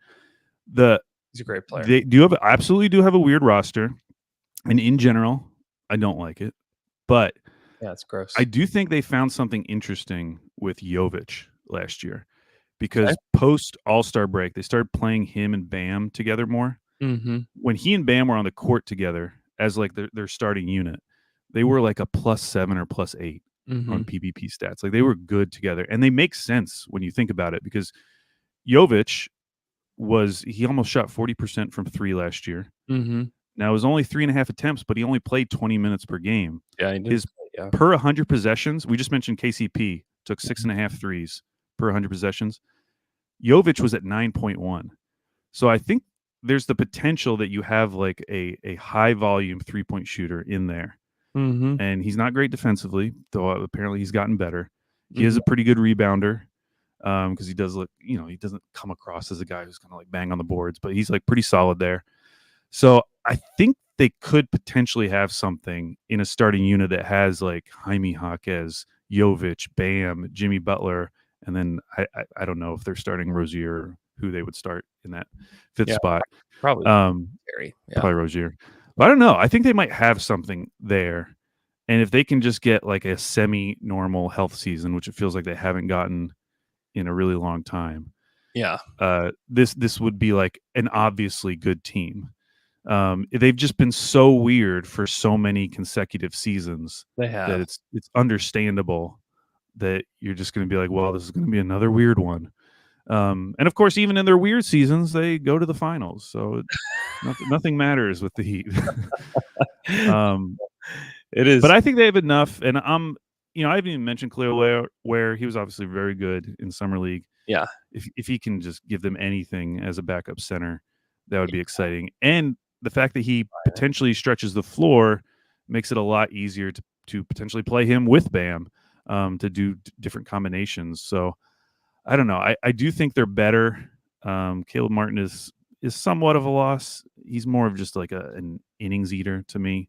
He's a great player. They absolutely do have a weird roster. And in general, I don't like it. But yeah, it's gross. I do think they found something interesting with Jovic last year because post All-Star break, they started playing him and Bam together more. Mm-hmm. When he and Bam were on the court together as like their starting unit, they were like a +7 or +8 on PPP stats. Like they were good together, and they make sense when you think about it because Jovic he almost shot 40% from 3 last year. Mm-hmm. Now it was only 3.5 attempts, but he only played 20 minutes per game. Yeah, he did. Per 100 possessions, we just mentioned KCP took 6.5 threes per 100 possessions. Jovic was at 9.1. So I think there's the potential that you have like a high volume 3-point shooter in there. And he's not great defensively, though apparently he's gotten better. He is a pretty good rebounder. because he does look, he doesn't come across as a guy who's kind of like bang on the boards, but he's like pretty solid there. So I think they could potentially have something in a starting unit that has like Jaime Jaquez, Jovic, Bam, Jimmy Butler, and then I don't know if they're starting Rozier or who they would start in that fifth spot. Probably Probably Rozier. But I don't know. I think they might have something there. And if they can just get like a semi-normal health season, which it feels like they haven't gotten in a really long time, this would be like an obviously good team. They've just been so weird for so many consecutive seasons that it's understandable that you're just going to be like, well, this is going to be another weird one. And of course, even in their weird seasons, they go to the finals. So nothing matters with the Heat. It is. But I think they have enough. And I haven't even mentioned Khalil Ware. He was obviously very good in Summer League. Yeah. If he can just give them anything as a backup center, that would be exciting. And the fact that he potentially stretches the floor makes it a lot easier to potentially play him with Bam, to do different combinations. So I don't know. I do think they're better. Caleb Martin is somewhat of a loss. He's more of just like an innings eater to me.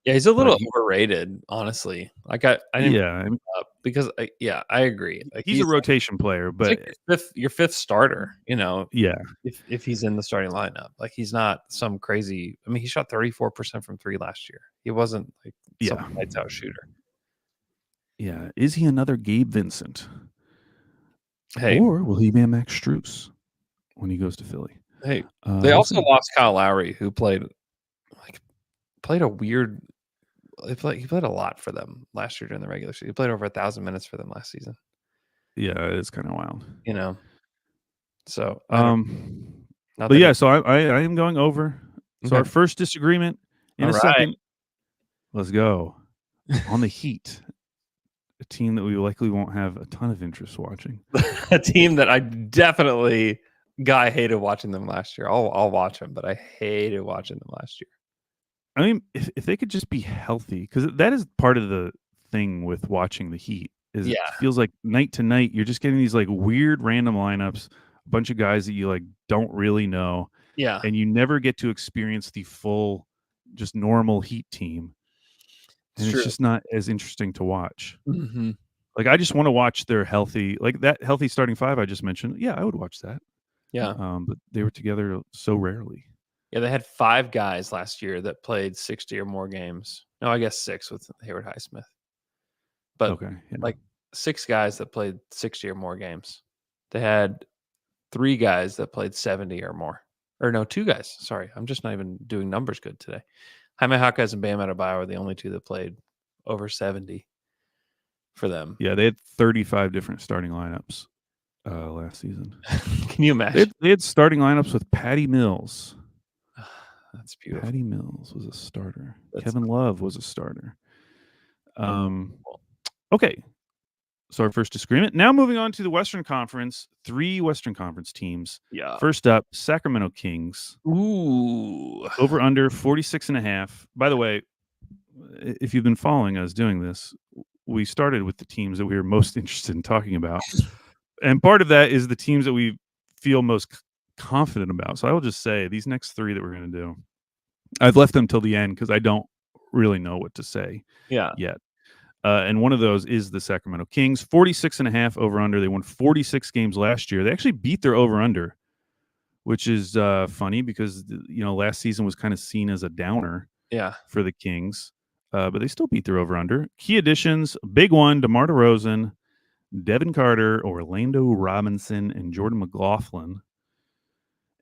He's a little overrated, honestly. Like I didn't because I agree. Like he's a rotation player, but like your fifth starter. Yeah. If he's in the starting lineup, like he's not some crazy. I mean, he shot 34% from three last year. He wasn't like some lights out shooter. Yeah. Is he another Gabe Vincent? Hey, or will he be a Max Strus when he goes to Philly? Hey, they also lost Kyle Lowry, who played a weird. He played a lot for them last year during the regular season. He played over 1,000 minutes for them last season. Yeah, it's kind of wild. So but yeah, so I am going over. So our first disagreement in a second. Let's go on the Heat. A team that we likely won't have a ton of interest watching. A team that I definitely hated watching them last year. I'll watch them, but I hated watching them last year. I mean, if they could just be healthy, because that is part of the thing with watching the Heat. Is it feels like night to night you're just getting these like weird random lineups, a bunch of guys that you like don't really know. Yeah. And you never get to experience the full just normal Heat team. And it's just not as interesting to watch. Mm-hmm. Like I just want to watch their healthy, like that healthy starting five I just mentioned. Yeah, I would watch that. Yeah. But they were together so rarely. Yeah, they had 5 guys last year that played 60 or more games. No, I guess 6 with Hayward Highsmith. But like 6 guys that played 60 or more games. They had 3 guys that played 70 or more. Or no, 2 guys. Sorry, I'm just not even doing numbers good today. Jaime Jaquez and Bam Adebayo are the only 2 that played over 70 for them. Yeah, they had 35 different starting lineups last season. Can you imagine? They had starting lineups with Patty Mills. That's beautiful. Patty Mills was a starter. Kevin Love was a starter. Okay. So our first disagreement. Now moving on to the Western Conference. 3 Western Conference teams. Yeah. First up, Sacramento Kings. Ooh. Over under 46.5. By the way, if you've been following us doing this, we started with the teams that we were most interested in talking about. And part of that is the teams that we feel most confident about. So I will just say these next 3 that we're going to do, I've left them till the end because I don't really know what to say yet. And one of those is the Sacramento Kings. 46.5 over under. They won 46 games last year. They actually beat their over under, which is funny because last season was kind of seen as a downer for the Kings. But they still beat their over under. Key additions, big one, DeMar DeRozan, Devin Carter, Orlando Robinson, and Jordan McLaughlin.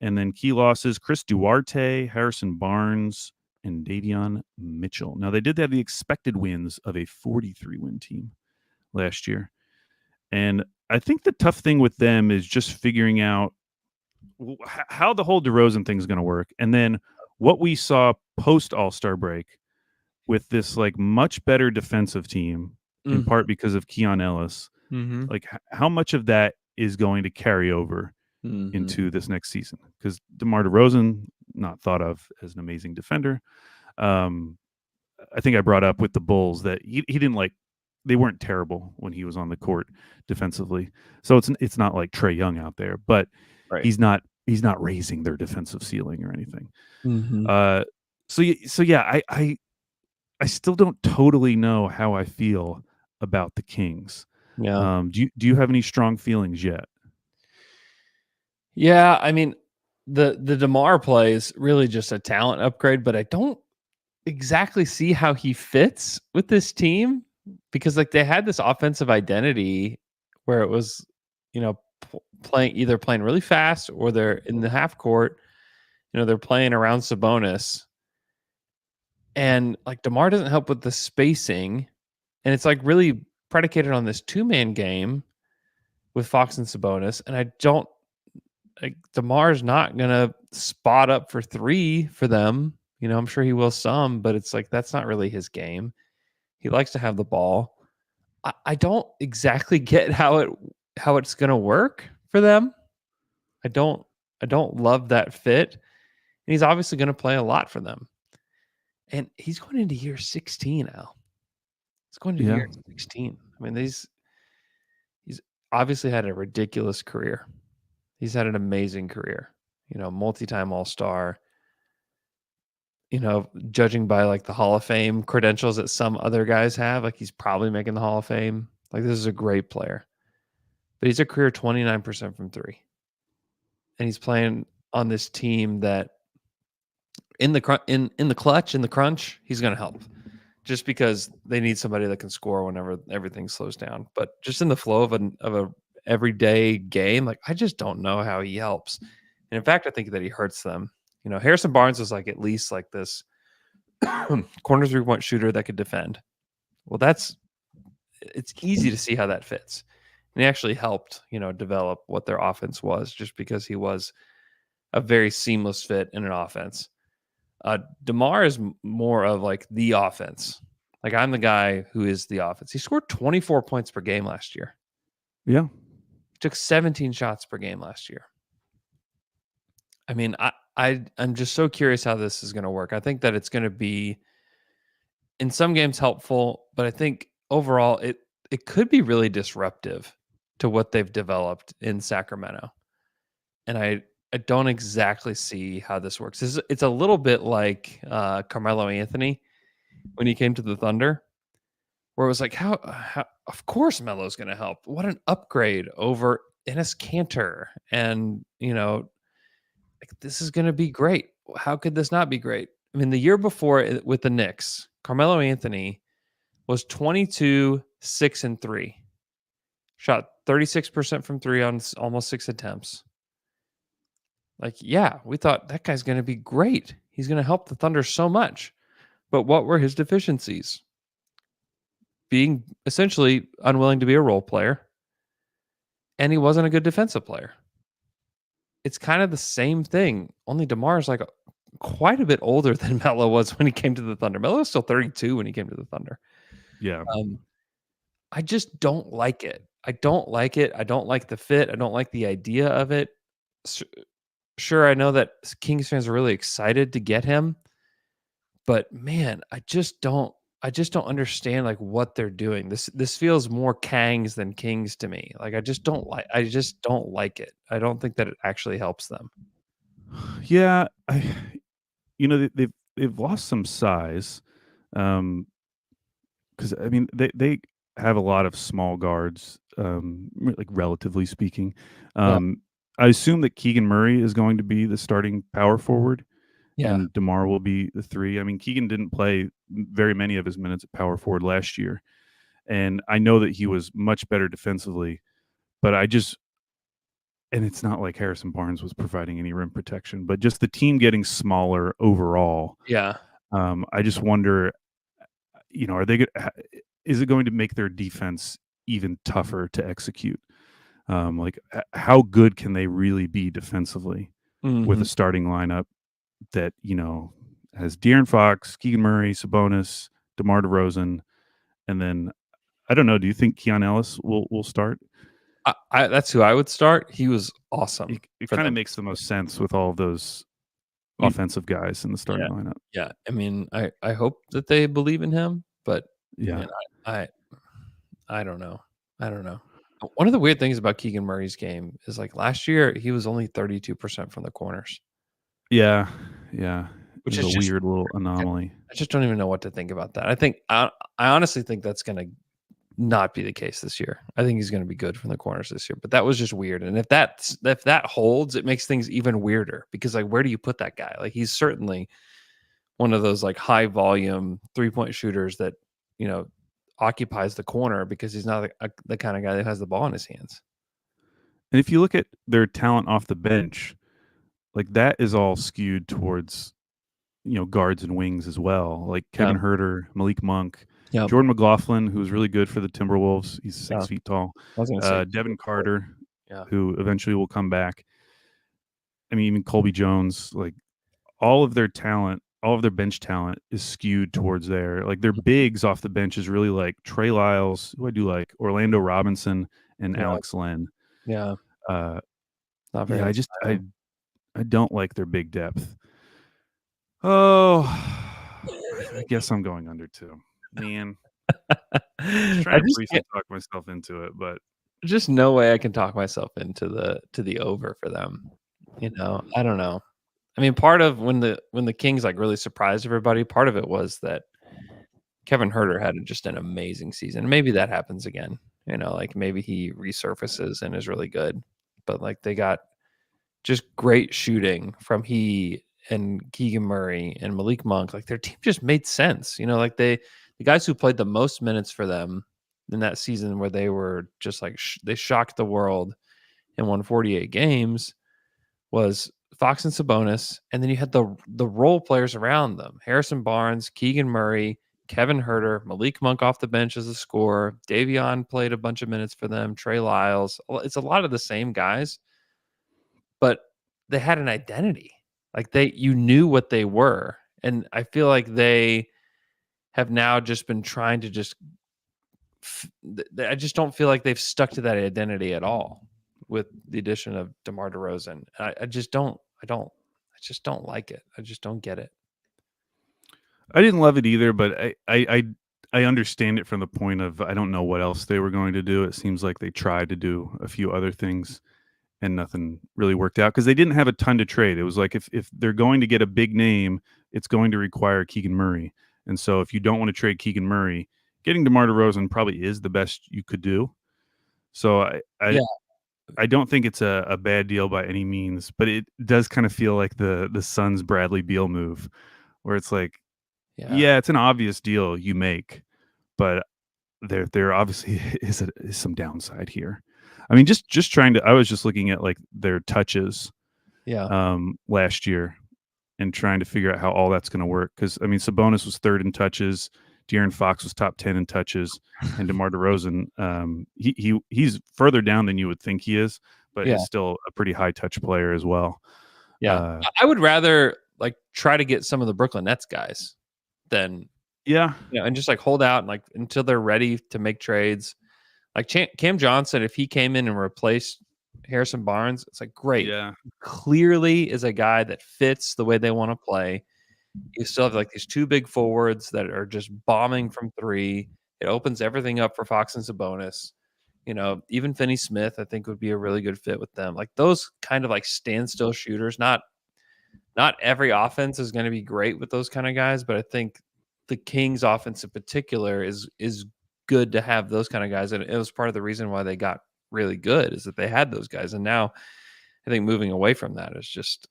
And then key losses, Chris Duarte, Harrison Barnes, and Davion Mitchell. Now, they did have the expected wins of a 43-win team last year. And I think the tough thing with them is just figuring out how the whole DeRozan thing is going to work. And then what we saw post All-Star break with this like much better defensive team, in part because of Keon Ellis. Like how much of that is going to carry over into this next season? Because DeMar DeRozan, not thought of as an amazing defender. I think I brought up with the Bulls that he didn't like they weren't terrible when he was on the court defensively. So it's not like Trae Young out there, but Right. he's not raising their defensive ceiling or anything. Mm-hmm. Uh, so yeah, I still don't totally know how I feel about the Kings. Yeah. Do you have any strong feelings yet? Yeah. I mean, the DeMar play is really just a talent upgrade, but I don't exactly see how he fits with this team because like they had this offensive identity where it was, playing really fast or they're in the half court, they're playing around Sabonis. And like DeMar doesn't help with the spacing. And it's like really predicated on this two-man game with Fox and Sabonis. And I don't like DeMar's not gonna spot up for three for them. I'm sure he will some, but it's like that's not really his game. He likes to have the ball. I don't exactly get how it's gonna work for them. I don't love that fit. And he's obviously gonna play a lot for them. And he's going into year 16, Al. He's going into Yeah. year 16. I mean, he's obviously had a ridiculous career. He's had an amazing career. Multi-time All-Star. Judging by like the Hall of Fame credentials that some other guys have, like he's probably making the Hall of Fame. Like this is a great player. But he's a career 29% from three. And he's playing on this team that in the clutch, in the crunch, he's going to help. Just because they need somebody that can score whenever everything slows down. But just in the flow of a everyday game, like I just don't know how he helps. And in fact, I think that he hurts them. Harrison Barnes was like at least like this corner 3-point shooter that could defend. Well, it's easy to see how that fits. And he actually helped, develop what their offense was just because he was a very seamless fit in an offense. DeMar is more of like the offense. Like I'm the guy who is the offense. He scored 24 points per game last year. Yeah. He took 17 shots per game last year. I mean, I'm just so curious how this is going to work. I think that it's going to be in some games helpful, but I think overall it could be really disruptive to what they've developed in Sacramento. And I don't exactly see how this works. It's a little bit like Carmelo Anthony when he came to the Thunder, where it was like, how of course Melo's going to help. What an upgrade over Enes Kanter. And, like, this is going to be great. How could this not be great? I mean, the year before with the Knicks, Carmelo Anthony was 22, 6, and 3. Shot 36% from three on almost 6 attempts. Like, yeah, we thought that guy's going to be great. He's going to help the Thunder so much. But what were his deficiencies? Being essentially unwilling to be a role player, and he wasn't a good defensive player. It's kind of the same thing. Only DeMar is like quite a bit older than Melo was when he came to the Thunder. Melo was still 32 when he came to the Thunder. Yeah. I just don't like it. I don't like it. I don't like the fit. I don't like the idea of it. Sure, I know that Kings fans are really excited to get him, but man, I just don't understand like what they're doing. This feels more Kangs than Kings to me. Like I just don't like it. I don't think that it actually helps them. Yeah, they've lost some size, because I mean they have a lot of small guards, like relatively speaking. Yeah. I assume that Keegan Murray is going to be the starting power forward, Yeah. and DeMar will be the three. I mean, Keegan didn't play very many of his minutes at power forward last year, and I know that he was much better defensively, but and it's not like Harrison Barnes was providing any rim protection, but just the team getting smaller overall. Yeah. I just wonder, are they is it going to make their defense even tougher to execute? Like how good can they really be defensively with Mm-hmm. a starting lineup that, has De'Aaron Fox, Keegan Murray, Sabonis, DeMar DeRozan, and then I don't know, do you think Keon Ellis will start? That's who I would start. He was awesome. It For kind of them. makes the most sense with all of those You- offensive guys in the starting Yeah. lineup. Yeah. I mean, I hope that they believe in him, but Yeah. man, I I don't know. One of the weird things about Keegan Murray's game is like last year he was only 32% from the corners, Yeah, yeah. It which was is a just weird little weird. anomaly. I just don't even know what to think about that. I honestly think that's going to not be the case this year. I think he's going to be good from the corners this year, but that was just weird. And if that holds, it makes things even weirder because like where do you put that guy? Like he's certainly one of those like high volume 3-point shooters that, you know, occupies the corner because he's not the kind of guy that has the ball in his hands. And if you look at their talent off the bench, like that is all skewed towards, guards and wings as well. Like Yeah. Kevin Herter, Malik Monk, Yeah. Jordan McLaughlin, who was really good for the Timberwolves. He's 6 feet tall. I was going to say, Devin Carter, yeah. who eventually will come back. I mean, even Colby Jones, like all of their talent, all of their bench talent is skewed towards there. Like their bigs off the bench is really like Trey Lyles, who I do like, Orlando Robinson, and Yeah. Alex Len. Yeah. Uh, Not very yeah, inspiring. I don't like their big depth. Oh, I guess I'm going under too. Man, just I trying to just briefly can't, talk myself into it, but just no way I can talk myself into the over for them. You know, I don't know. I mean, part of when the Kings like really surprised everybody, part of it was that Kevin Herter had just an amazing season. Maybe that happens again. You know, like maybe he resurfaces and is really good. But like they got just great shooting from he and Keegan Murray and Malik Monk. Like their team just made sense. You know, like the guys who played the most minutes for them in that season where they were just like they shocked the world and won 48 games was Fox and Sabonis, and then you had the role players around them: Harrison Barnes, Keegan Murray, Kevin Herter, Malik Monk off the bench as a scorer. Davion played a bunch of minutes for them. Trey Lyles. It's a lot of the same guys, but they had an identity. Like you knew what they were, and I feel like they have now just been trying to just. I just don't feel like they've stuck to that identity at all with the addition of DeMar DeRozan. I just don't. I just don't like it. I just don't get it. I didn't love it either. But I understand it from the point of I don't know what else they were going to do. It seems like they tried to do a few other things and nothing really worked out because they didn't have a ton to trade. It was like if they're going to get a big name, it's going to require Keegan Murray. And so if you don't want to trade Keegan Murray, getting DeMar DeRozan probably is the best you could do. So Yeah, I don't think it's a bad deal by any means, but it does kind of feel like the Suns Bradley Beal move, where it's like, yeah, yeah, it's an obvious deal you make, but there obviously is some downside here. I mean, just trying to. I was just looking at like their touches yeah, last year and trying to figure out how all that's going to work. Because I mean, Sabonis was third in touches, De'Aaron Fox was top 10 in touches, and DeMar DeRozan, he's further down than you would think he is, but yeah, is still a pretty high touch player as well. yeah. Uh, I would rather like try to get some of the Brooklyn Nets guys than yeah, and just like hold out and like until they're ready to make trades. Like Cam Johnson, if he came in and replaced Harrison Barnes, it's like great. yeah. Clearly is a guy that fits the way they want to play. You still have like these two big forwards that are just bombing from three. It opens everything up for Fox and Sabonis. You know, even Finney Smith, I think, would be a really good fit with them. Like those kind of like standstill shooters. Not every offense is going to be great with those kind of guys, but I think the Kings offense in particular is good to have those kind of guys. And it was part of the reason why they got really good is that they had those guys. And now I think moving away from that is just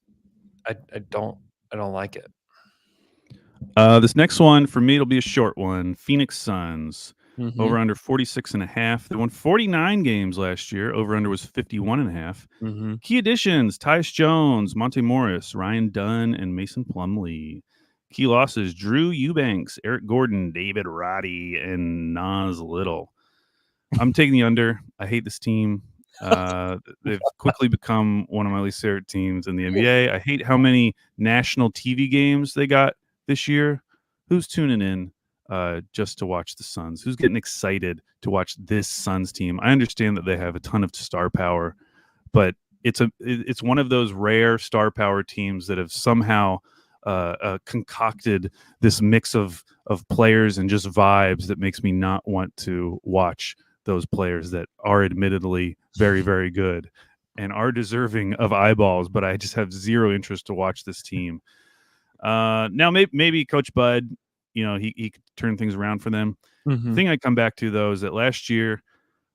I don't like it. This next one for me, it'll be a short one. Phoenix Suns Mm-hmm. over under 46.5. They won 49 games last year. Over under was 51.5. Mm-hmm. Key additions: Tyus Jones, Monte Morris, Ryan Dunn, and Mason Plumlee. Key losses: Drew Eubanks, Eric Gordon, David Roddy, and Nas Little. I'm taking the under. I hate this team. They've quickly become one of my least favorite teams in the NBA. I hate how many national TV games they got this year. Who's tuning in just to watch the Suns? Who's getting excited to watch this Suns team? I understand that they have a ton of star power, but it's one of those rare star power teams that have somehow concocted this mix of players and just vibes that makes me not want to watch those players that are admittedly very, very good and are deserving of eyeballs, but I just have zero interest to watch this team. Now maybe Coach Bud, he could turn things around for them. Mm-hmm. The thing I come back to though is that last year,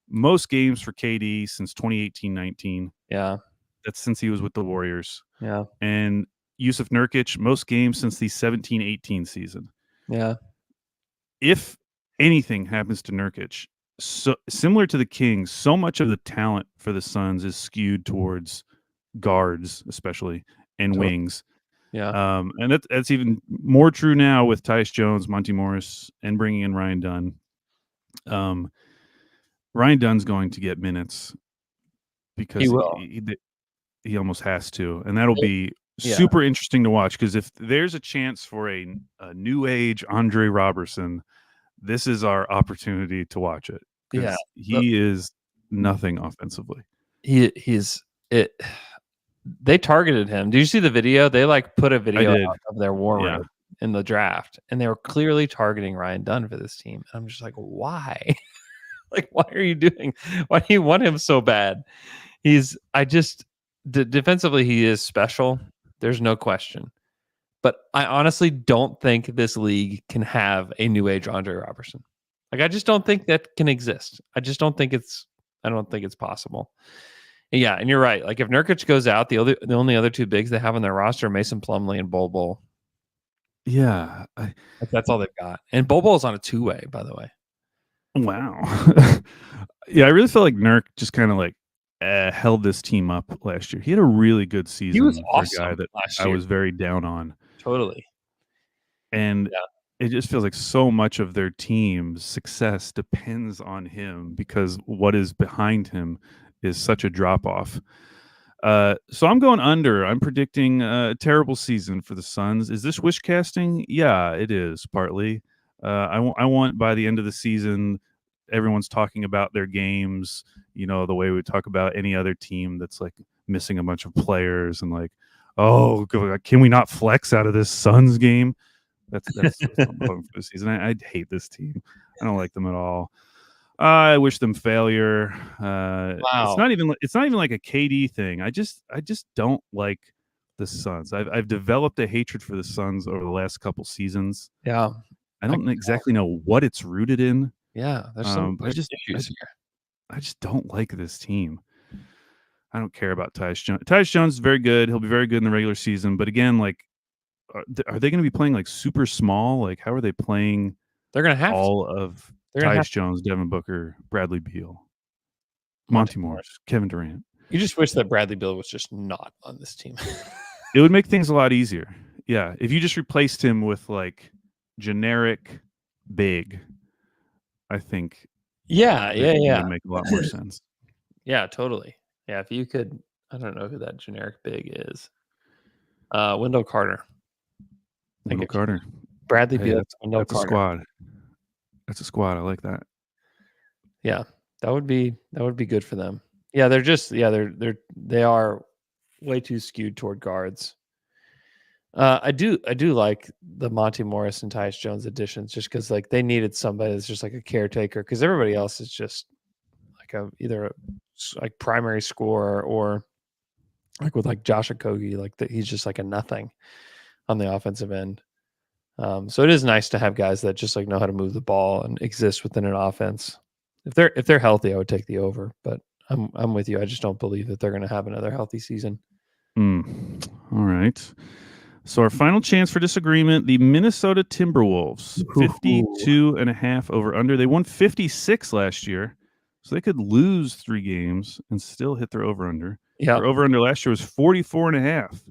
most games for KD since 2018-19. Yeah. That's since he was with the Warriors. Yeah. And Yusuf Nurkic, most games since the 17-18 season. Yeah. If anything happens to Nurkic, so similar to the Kings, so much of the talent for the Suns is skewed towards guards, especially, and wings. Yeah. And that's even more true now with Tyus Jones, Monty Morris, and bringing in Ryan Dunn. Ryan Dunn's going to get minutes because He will. he almost has to, and that'll be Yeah. super interesting to watch, because if there's a chance for a new age Andre Robertson, this is our opportunity to watch it, because he is nothing offensively. He's it. They targeted him. Do you see the video? They put a video out of their war room in the draft, and they were clearly targeting Ryan Dunn for this team. And I'm just like, why? Why are you doing? Why do you want him so bad? Defensively, he is special. There's no question. But I honestly don't think this league can have a new age Andre Robertson. I just don't think that can exist. I don't think it's possible. Yeah, and you're right. If Nurkic goes out, the only other two bigs they have on their roster are Mason Plumlee and Bol Bol. Yeah. That's all they've got. And Bol Bol is on a two-way, by the way. Wow. Yeah, I really feel like Nurk just kind of held this team up last year. He had a really good season. He was awesome for a guy that last year. I was very down on. Totally. And it just feels like so much of their team's success depends on him, because what is behind him is such a drop-off. So I'm going under. I'm predicting a terrible season for the Suns. Is this wish casting? Yeah, it is, partly. I want by the end of the season, everyone's talking about their games, the way we talk about any other team that's missing a bunch of players, and oh, can we not flex out of this Suns game? That's what I'm hoping for this season. I hate this team. I don't like them at all. I wish them failure. Wow. It's not even like a KD thing. I just don't like the Suns. I've developed a hatred for the Suns over the last couple seasons. Yeah. I don't exactly know what it's rooted in. Yeah, there's some issues here. I just don't like this team. I don't care about Tyus Jones. Tyus Jones is very good. He'll be very good in the regular season. But again, are they going to be playing super small? How are they playing? They're going to have all of Tyus Jones, Devin Booker, Bradley Beal, Monty Morris, Kevin Durant. You just wish that Bradley Beal was just not on this team. It would make things a lot easier. Yeah, if you just replaced him with generic big, I think. It would make a lot more sense. Yeah, totally. Yeah, if you could, I don't know who that generic big is. Wendell Carter. Wendell Carter. Bradley Beal. That's a squad. That's a squad. I like that. Yeah, that would be good for them. Yeah, they are way too skewed toward guards. I do like the Monty Morris and Tyus Jones additions, just because they needed somebody that's just a caretaker, because everybody else is just either a primary scorer, or with Josh Okogie, that he's just a nothing on the offensive end. So it is nice to have guys that just know how to move the ball and exist within an offense. If they're healthy, I would take the over, but I'm with you. I just don't believe that they're going to have another healthy season. All right. So our final chance for disagreement, the Minnesota Timberwolves, 52.5 over under. They won 56 last year, so they could lose 3 games and still hit their over under. Yeah. Their over under last year was 44.5.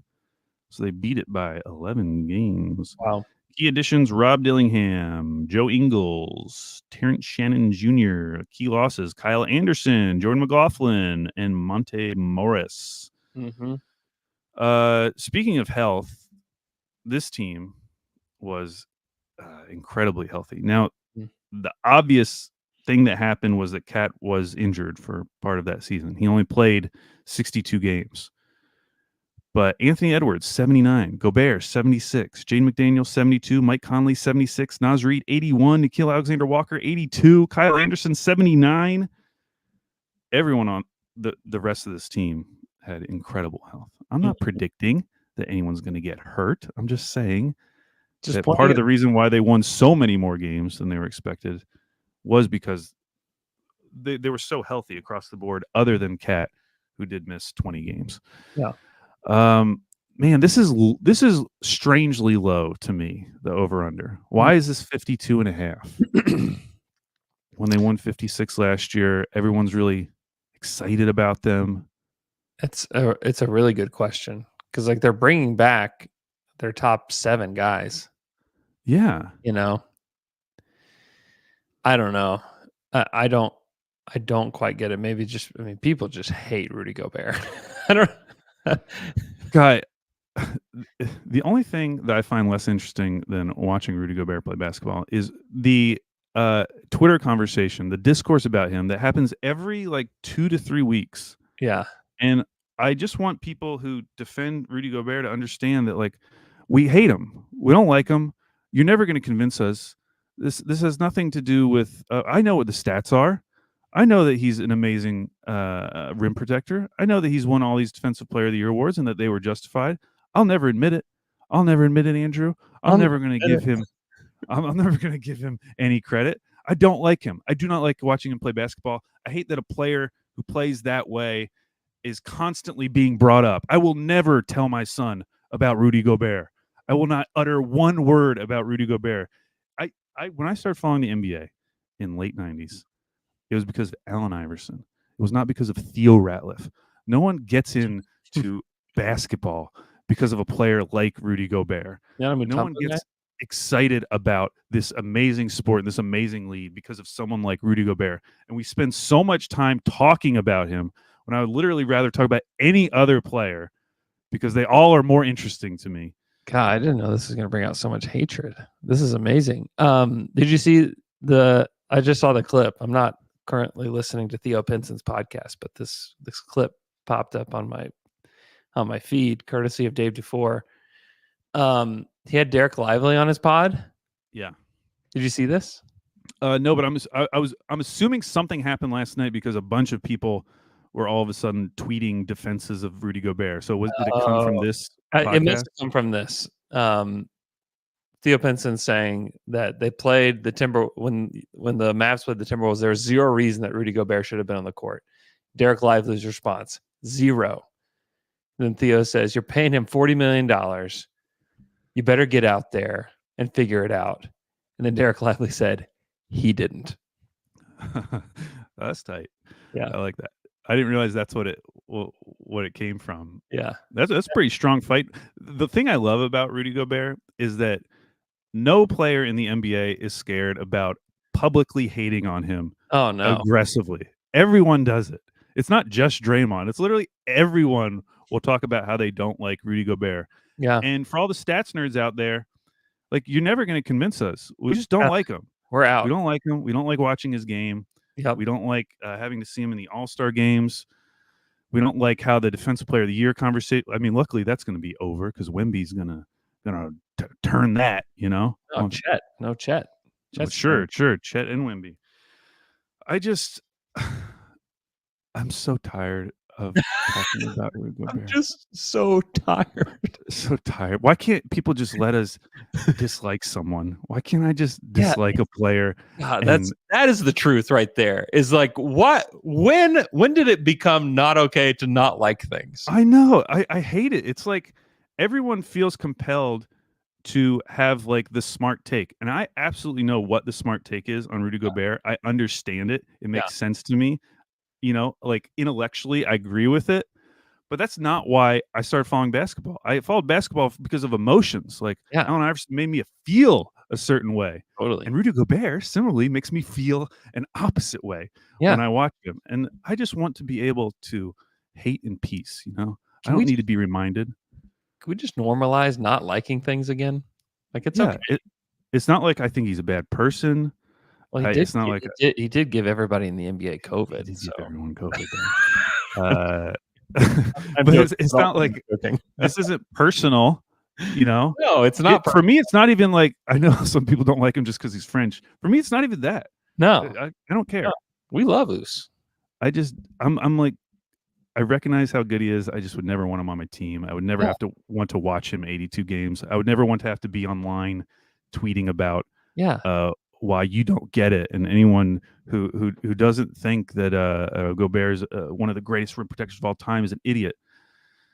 So they beat it by 11 games. Wow. Key additions: Rob Dillingham, Joe Ingles, Terrence Shannon Jr. Key losses: Kyle Anderson, Jordan McLaughlin, and Monte Morris. Mm-hmm. Speaking of health, this team was incredibly healthy. Now, the obvious thing that happened was that Cat was injured for part of that season. He only played 62 games. But Anthony Edwards, 79. Gobert, 76. Jaden McDaniel, 72. Mike Conley, 76. Naz Reid, 81. Nickeil Alexander-Walker, 82. Kyle Anderson, 79. Everyone on the rest of this team had incredible health. I'm not predicting that anyone's going to get hurt. I'm just saying that part of the reason why they won so many more games than they were expected was because they were so healthy across the board, other than Cat, who did miss 20 games. Yeah. Man, this is strangely low to me, the over-under. Why is this 52.5? When they won 56 last year, everyone's really excited about them. It's a really good question, because like they're bringing back their top 7 guys. Yeah. You know, I don't know. I don't quite get it. Maybe people just hate Rudy Gobert. I don't. Guy, the only thing that I find less interesting than watching Rudy Gobert play basketball is the Twitter conversation, the discourse about him that happens every like 2 to 3 weeks. Yeah. And I just want people who defend Rudy Gobert to understand that, like, we hate him. We don't like him. You're never going to convince us. This has nothing to do with I know what the stats are. I know that he's an amazing rim protector. I know that he's won all these Defensive Player of the Year awards and that they were justified. I'll never admit it. I'll never admit it, Andrew. I'm never going to give him I'm never going to give him any credit. I don't like him. I do not like watching him play basketball. I hate that a player who plays that way is constantly being brought up. I will never tell my son about Rudy Gobert. I will not utter one word about Rudy Gobert. When I started following the NBA in late 90s, it was because of Allen Iverson. It was not because of Theo Ratliff. No one gets into basketball because of a player like Rudy Gobert. No one gets excited about this amazing sport and this amazing league because of someone like Rudy Gobert. And we spend so much time talking about him when I would literally rather talk about any other player because they all are more interesting to me. God, I didn't know this was going to bring out so much hatred. This is amazing. Did you see I just saw the clip. I'm not currently listening to Theo Pinson's podcast, but this clip popped up on my feed, courtesy of Dave Dufour. He had Derek Lively on his pod. Yeah. Did you see this? No, but I'm assuming something happened last night because a bunch of people were all of a sudden tweeting defenses of Rudy Gobert. So did it come from this podcast? It must have come from this. Theo Pinson saying that they played the when the Mavs played the Timberwolves, there was zero reason that Rudy Gobert should have been on the court. Derek Lively's response, 0. Then Theo says, "You're paying him $40 million. You better get out there and figure it out." And then Derek Lively said, "He didn't." That's tight. Yeah, I like that. I didn't realize that's what it came from. Yeah, that's a pretty strong fight. The thing I love about Rudy Gobert is that no player in the NBA is scared about publicly hating on him. Oh no, aggressively. Everyone does it. It's not just Draymond. It's literally everyone will talk about how they don't like Rudy Gobert. Yeah. And for all the stats nerds out there, like, you're never going to convince us. We just don't like him. We're out. We don't like him. We don't like watching his game. Yep. We don't like having to see him in the All-Star games. We don't like how the Defensive Player of the Year conversation. I mean, luckily that's going to be over because Wemby's gonna turn that. You know. No, Chet. No Chet. Sure. Chet and Wemby. I'm so tired of talking about Rudy Gobert. I'm just so tired. So tired. Why can't people just let us dislike someone? Why can't I just dislike a player? God, that is the truth right there. Is like, what? When did it become not okay to not like things? I know. I hate it. It's like everyone feels compelled to have like the smart take, and I absolutely know what the smart take is on Rudy Gobert. I understand it. It makes sense to me. You know, like, intellectually, I agree with it, but that's not why I started following basketball. I followed basketball because of emotions. Like, Allen Iverson made me feel a certain way. Totally. And Rudy Gobert similarly makes me feel an opposite way when I watch him. And I just want to be able to hate in peace. You know, I don't need to be reminded. Can we just normalize not liking things again? Like, it's okay. It's not like I think he's a bad person. Well, he did give everybody in the NBA COVID. He did give everyone COVID. I'm But joking. it's not like Joking. this isn't personal, you know. No, it's not. For me, it's not even like I know some people don't like him just because he's French. For me, it's not even that. No, I don't care. no. We love Oos. I'm like I recognize how good he is. I just would never want him on my team. I would never Yeah. have to want to watch him 82 games. I would never want to have to be online tweeting about Yeah. why you don't get it. And anyone who doesn't think that Gobert is one of the greatest rim protectors of all time is an idiot.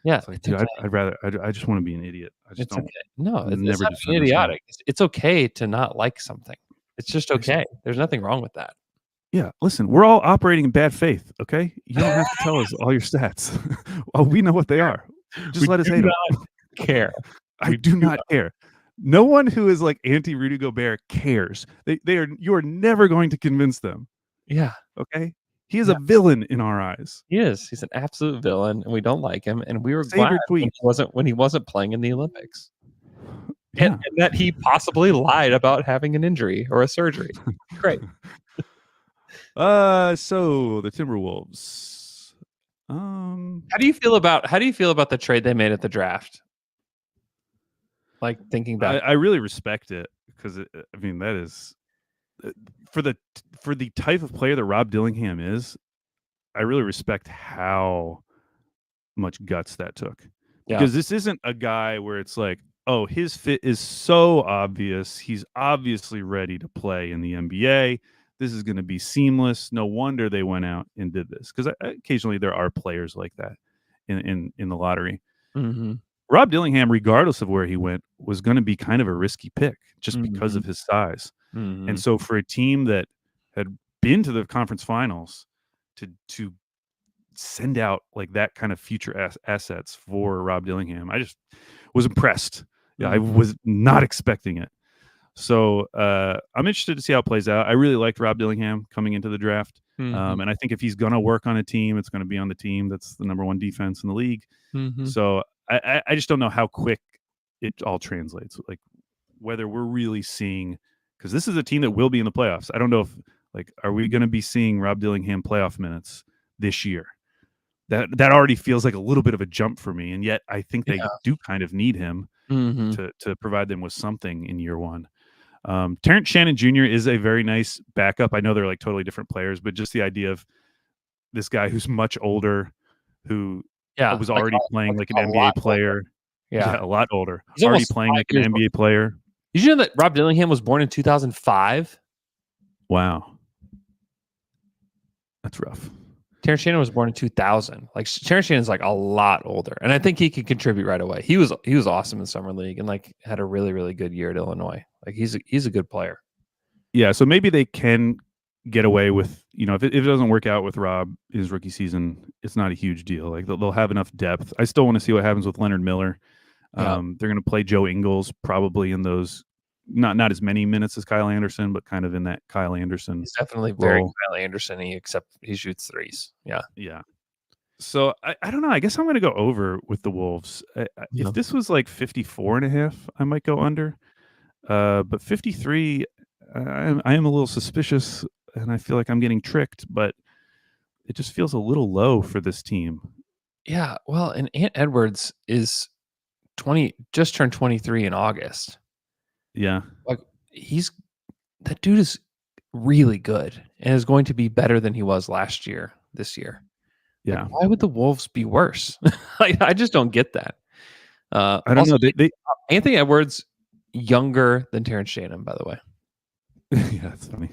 Yeah. It's like, It's dude, okay. I'd rather. I just want to be an idiot. I just It's don't. okay. No, it's Never not defend being this guy. idiotic. It's okay to not like something. It's just okay. There's nothing wrong with that. Yeah, listen, we're all operating in bad faith. Okay, you don't have to tell us all your stats. Well, we know what they are. Just let us hate them. Care. I do not care. No one who is like anti Rudy Gobert cares. They are. You are never going to convince them. Yeah. Okay, he is a villain in our eyes. He is. He's an absolute villain, and we don't like him. And we were Save glad your tweets. when he wasn't playing in the Olympics. Yeah. And that he possibly lied about having an injury or a surgery. Great. So the Timberwolves. How do you feel about the trade they made at the draft? Like thinking back, I really respect it because I mean that is for the type of player that Rob Dillingham is. I really respect how much guts that took because this isn't a guy where it's like, oh, his fit is so obvious. He's obviously ready to play in the NBA. This is going to be seamless. No wonder they went out and did this because occasionally there are players like that in the lottery. Mm-hmm. Rob Dillingham, regardless of where he went, was going to be kind of a risky pick just because of his size. Mm-hmm. And so for a team that had been to the conference finals to send out like that kind of future assets for Rob Dillingham, I just was impressed. Yeah, I was not expecting it. So I'm interested to see how it plays out. I really liked Rob Dillingham coming into the draft. And I think if he's going to work on a team, it's going to be on the team that's the number one defense in the league. So I just don't know how quick it all translates. Like whether we're really seeing, because this is a team that will be in the playoffs. I don't know if are we going to be seeing Rob Dillingham playoff minutes this year? That already feels like a little bit of a jump for me. And yet I think they do kind of need him to provide them with something in year one. Terrence Shannon Jr. is a very nice backup. I know they're like totally different players, but just the idea of this guy who's much older, who was already playing like an NBA player. Yeah, a lot older. He's already playing like an NBA player. Did you know that Rob Dillingham was born in 2005? Wow. That's rough. Terrence Shannon was born in 2000. Like Terrence Shannon's like a lot older, and I think he could contribute right away. He was awesome in summer league and like had a really, really good year at Illinois. Like he's a good player. Yeah, so maybe they can get away with, if it doesn't work out with Rob his rookie season, it's not a huge deal. Like they'll have enough depth. I still want to see what happens with Leonard Miller. They're going to play Joe Ingles probably in those not as many minutes as Kyle Anderson, but kind of in that Kyle Anderson. He's definitely very Kyle Anderson-y, except he shoots threes. Yeah. Yeah. So I don't know. I guess I'm going to go over with the Wolves. If this was like 54.5, I might go under. But 53, I am a little suspicious, and I feel like I'm getting tricked. But it just feels a little low for this team. Yeah. Well, and Ant Edwards is just turned 23 in August. Yeah. Like that dude is really good and is going to be better than he was this year. Yeah. Like, why would the Wolves be worse? I just don't get that. I don't know. Anthony Edwards, younger than Terrence Shannon, by the way. Yeah, that's funny.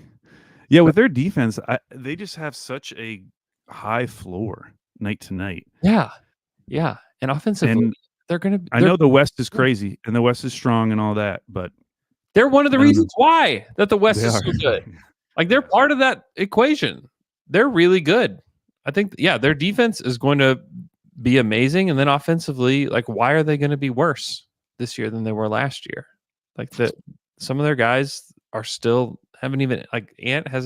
Yeah, with their defense, they just have such a high floor night to night. Yeah. Yeah. And offensively, I know the West is crazy and the West is strong and all that, but they're one of the reasons why that the West is so good. Like they're part of that equation. They're really good. I think, their defense is going to be amazing. And then offensively, like, why are they going to be worse this year than they were last year? Like some of their guys are still haven't even Ant he's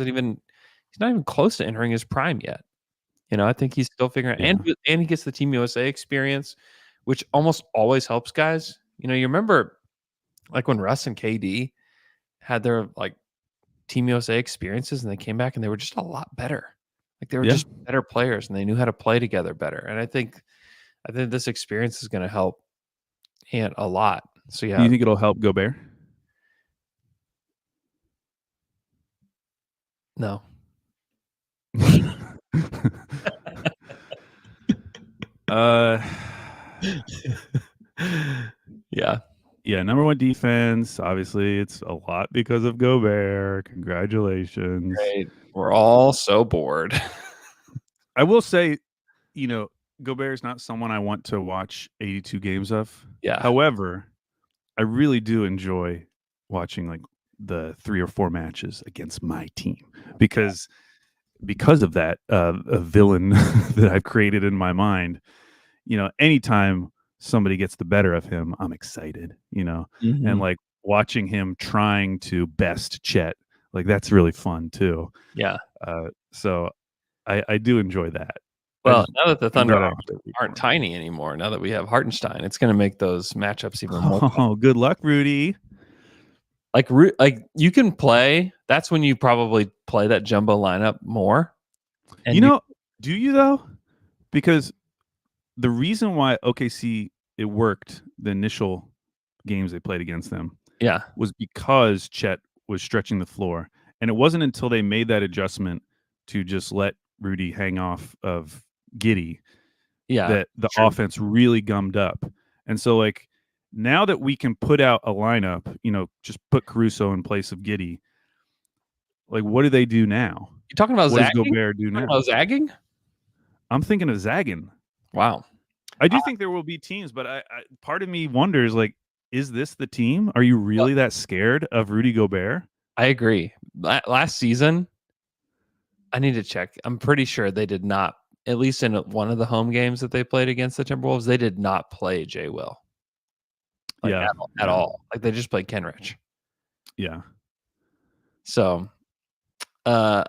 not even close to entering his prime yet. I think he's still figuring out, and he gets the Team USA experience, which almost always helps guys. You remember like when Russ and KD had their like Team USA experiences and they came back and they were just a lot better. Like they were just better players and they knew how to play together better. And I think this experience is going to help Ant a lot. So yeah. Do you think it'll help Gobert? No. Yeah. Yeah, number one defense. Obviously, it's a lot because of Gobert. Congratulations. Great. We're all so bored. I will say, Gobert is not someone I want to watch 82 games of. Yeah. However, I really do enjoy watching like the 3 or 4 matches against my team because of that a villain that I've created in my mind. Anytime somebody gets the better of him, I'm excited, and like watching him trying to best Chet, like that's really fun too. Yeah. So I do enjoy that. Well, now that the Thunder aren't tiny anymore, now that we have Hartenstein, it's going to make those matchups even more fun. Oh, good luck, Rudy. Like you can play. That's when you probably play that jumbo lineup more. And do you though? Because the reason why OKC it worked the initial games they played against them, was because Chet was stretching the floor, and it wasn't until they made that adjustment to just let Rudy hang off of Giddey, that the offense really gummed up. And so, like, now that we can put out a lineup, just put Caruso in place of Giddey. Like, what do they do now? You talking about what zagging? Does Gobert do now? About zagging? I'm thinking of zagging. Wow. I do think there will be teams, but I part of me wonders, like, is this the team? Are you really that scared of Rudy Gobert? I agree. Last season, I need to check. I'm pretty sure they did not, at least in one of the home games that they played against the Timberwolves, they did not play Jay Will. Like, at all. Like, they just played Kenrich. Yeah. So, that's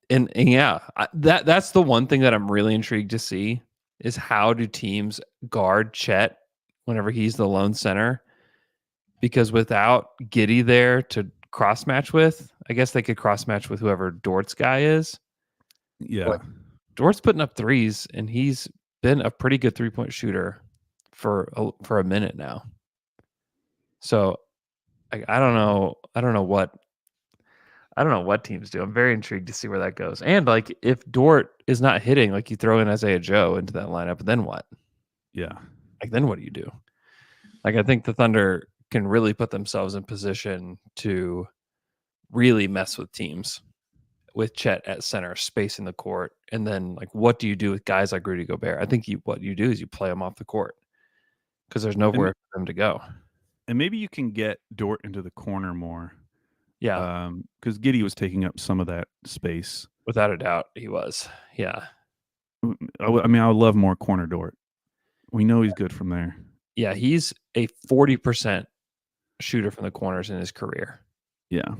the one thing that I'm really intrigued to see is how do teams guard Chet whenever he's the lone center? Because without Giddey there to cross match with, I guess they could cross match with whoever Dort's guy is. Yeah. But Dort's putting up threes, and he's been a pretty good 3-point shooter for a minute now. So I don't know what teams do. I'm very intrigued to see where that goes. And like, if Dort is not hitting, like, you throw in Isaiah Joe into that lineup, then what? Yeah. Like, then what do you do? Like, I think the Thunder can really put themselves in position to really mess with teams with Chet at center, spacing the court. And then, like, what do you do with guys like Rudy Gobert? I think what you do is you play them off the court because there's nowhere for them to go. And maybe you can get Dort into the corner more. Yeah. Because Giddey was taking up some of that space. Without a doubt, he was. Yeah. I would love more corner Dort. We know he's good from there. Yeah, he's a 40% shooter from the corners in his career. Yeah.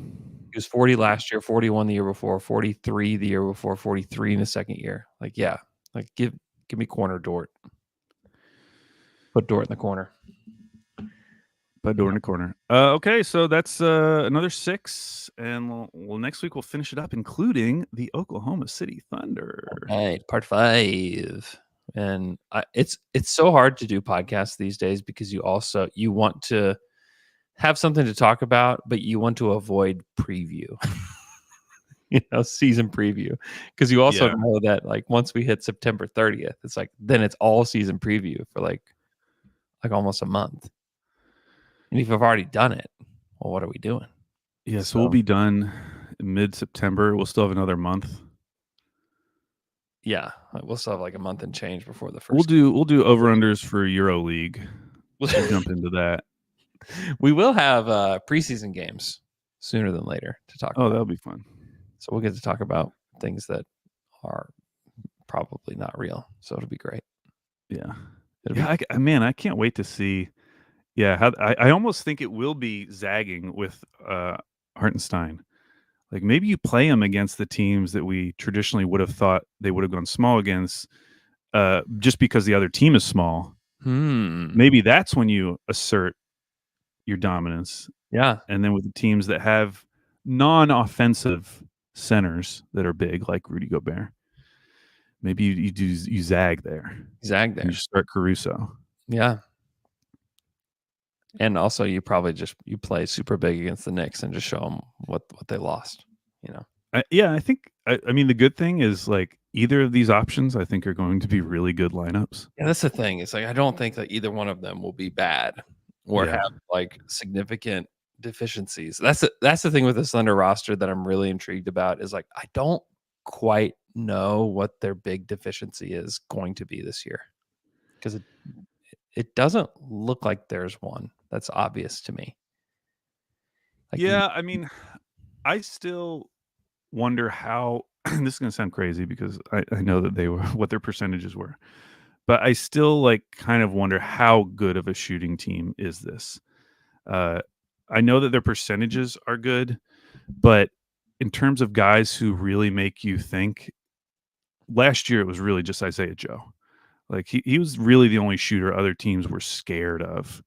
He was 40 last year, 41 the year before, 43 the year before, 43 in the second year. Like, yeah. Like, give me corner Dort. Put Dort in the corner. Put Dort in the corner. Okay, so that's another 6, and next week we'll finish it up, including the Oklahoma City Thunder. All right, part 5. And it's so hard to do podcasts these days because you want to have something to talk about, but you want to avoid preview, season preview, because you also know that, like, once we hit September 30th, it's like, then it's all season preview for like almost a month. And if you've already done it, well, what are we doing? Yeah, so we'll be done mid-September. We'll still have another month. Yeah, we'll still have like a month and change before the first. We'll do over-unders for EuroLeague. We'll jump into that. We will have preseason games sooner than later to talk about. Oh, that'll be fun. So we'll get to talk about things that are probably not real. So it'll be great. Yeah. I can't wait to see. Yeah, I almost think it will be zagging with Hartenstein. Like, maybe you play them against the teams that we traditionally would have thought they would have gone small against, just because the other team is small. Maybe that's when you assert your dominance. Yeah. And then with the teams that have non-offensive centers that are big, like Rudy Gobert. Maybe you zag there. Zag And there. you start Caruso. Yeah. And also, you probably you play super big against the Knicks and just show them what they lost. I think. I mean, the good thing is like either of these options, I think, are going to be really good lineups. Yeah, that's the thing. It's like I don't think that either one of them will be bad or have like significant deficiencies. That's the thing with the Thunder roster that I'm really intrigued about is like I don't quite know what their big deficiency is going to be this year because it doesn't look like there's one that's obvious to me. Like, I mean, I still wonder how this is going to sound crazy because I know that they were what their percentages were, but I still like kind of wonder how good of a shooting team is this. I know that their percentages are good, but in terms of guys who really make you think, last year it was really just Isaiah Joe. Like he was really the only shooter other teams were scared of.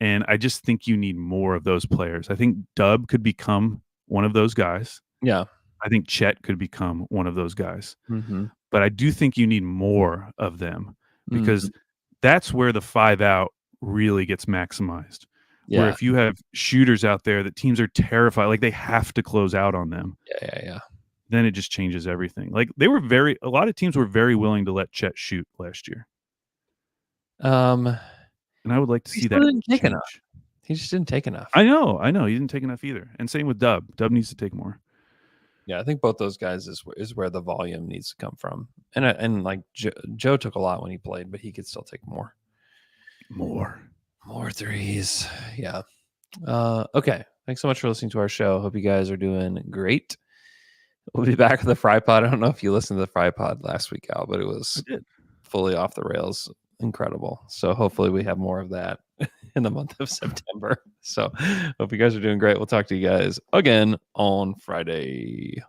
And I just think you need more of those players. I think Dub could become one of those guys. yeah. I think Chet could become one of those guys. Mm-hmm. But I do think you need more of them because Mm-hmm. that's where the 5 out really gets maximized. Yeah. Where if you have shooters out there that teams are terrified, like they have to close out on them. Yeah. Then it just changes everything. Like a lot of teams were very willing to let Chet shoot last year. And I would like to see that change. Enough. He just didn't take enough. I know. He didn't take enough either. And same with Dub. Dub needs to take more. Yeah, I think both those guys is where the volume needs to come from. And like Joe took a lot when he played, but he could still take more. More threes. Yeah. Okay. Thanks so much for listening to our show. Hope you guys are doing great. We'll be back with the Fry Pod. I don't know if you listened to the Fry Pod last week, Al, but it was fully off the rails. Incredible. So hopefully we have more of that in the month of September. So hope you guys are doing great. We'll talk to you guys again on Friday.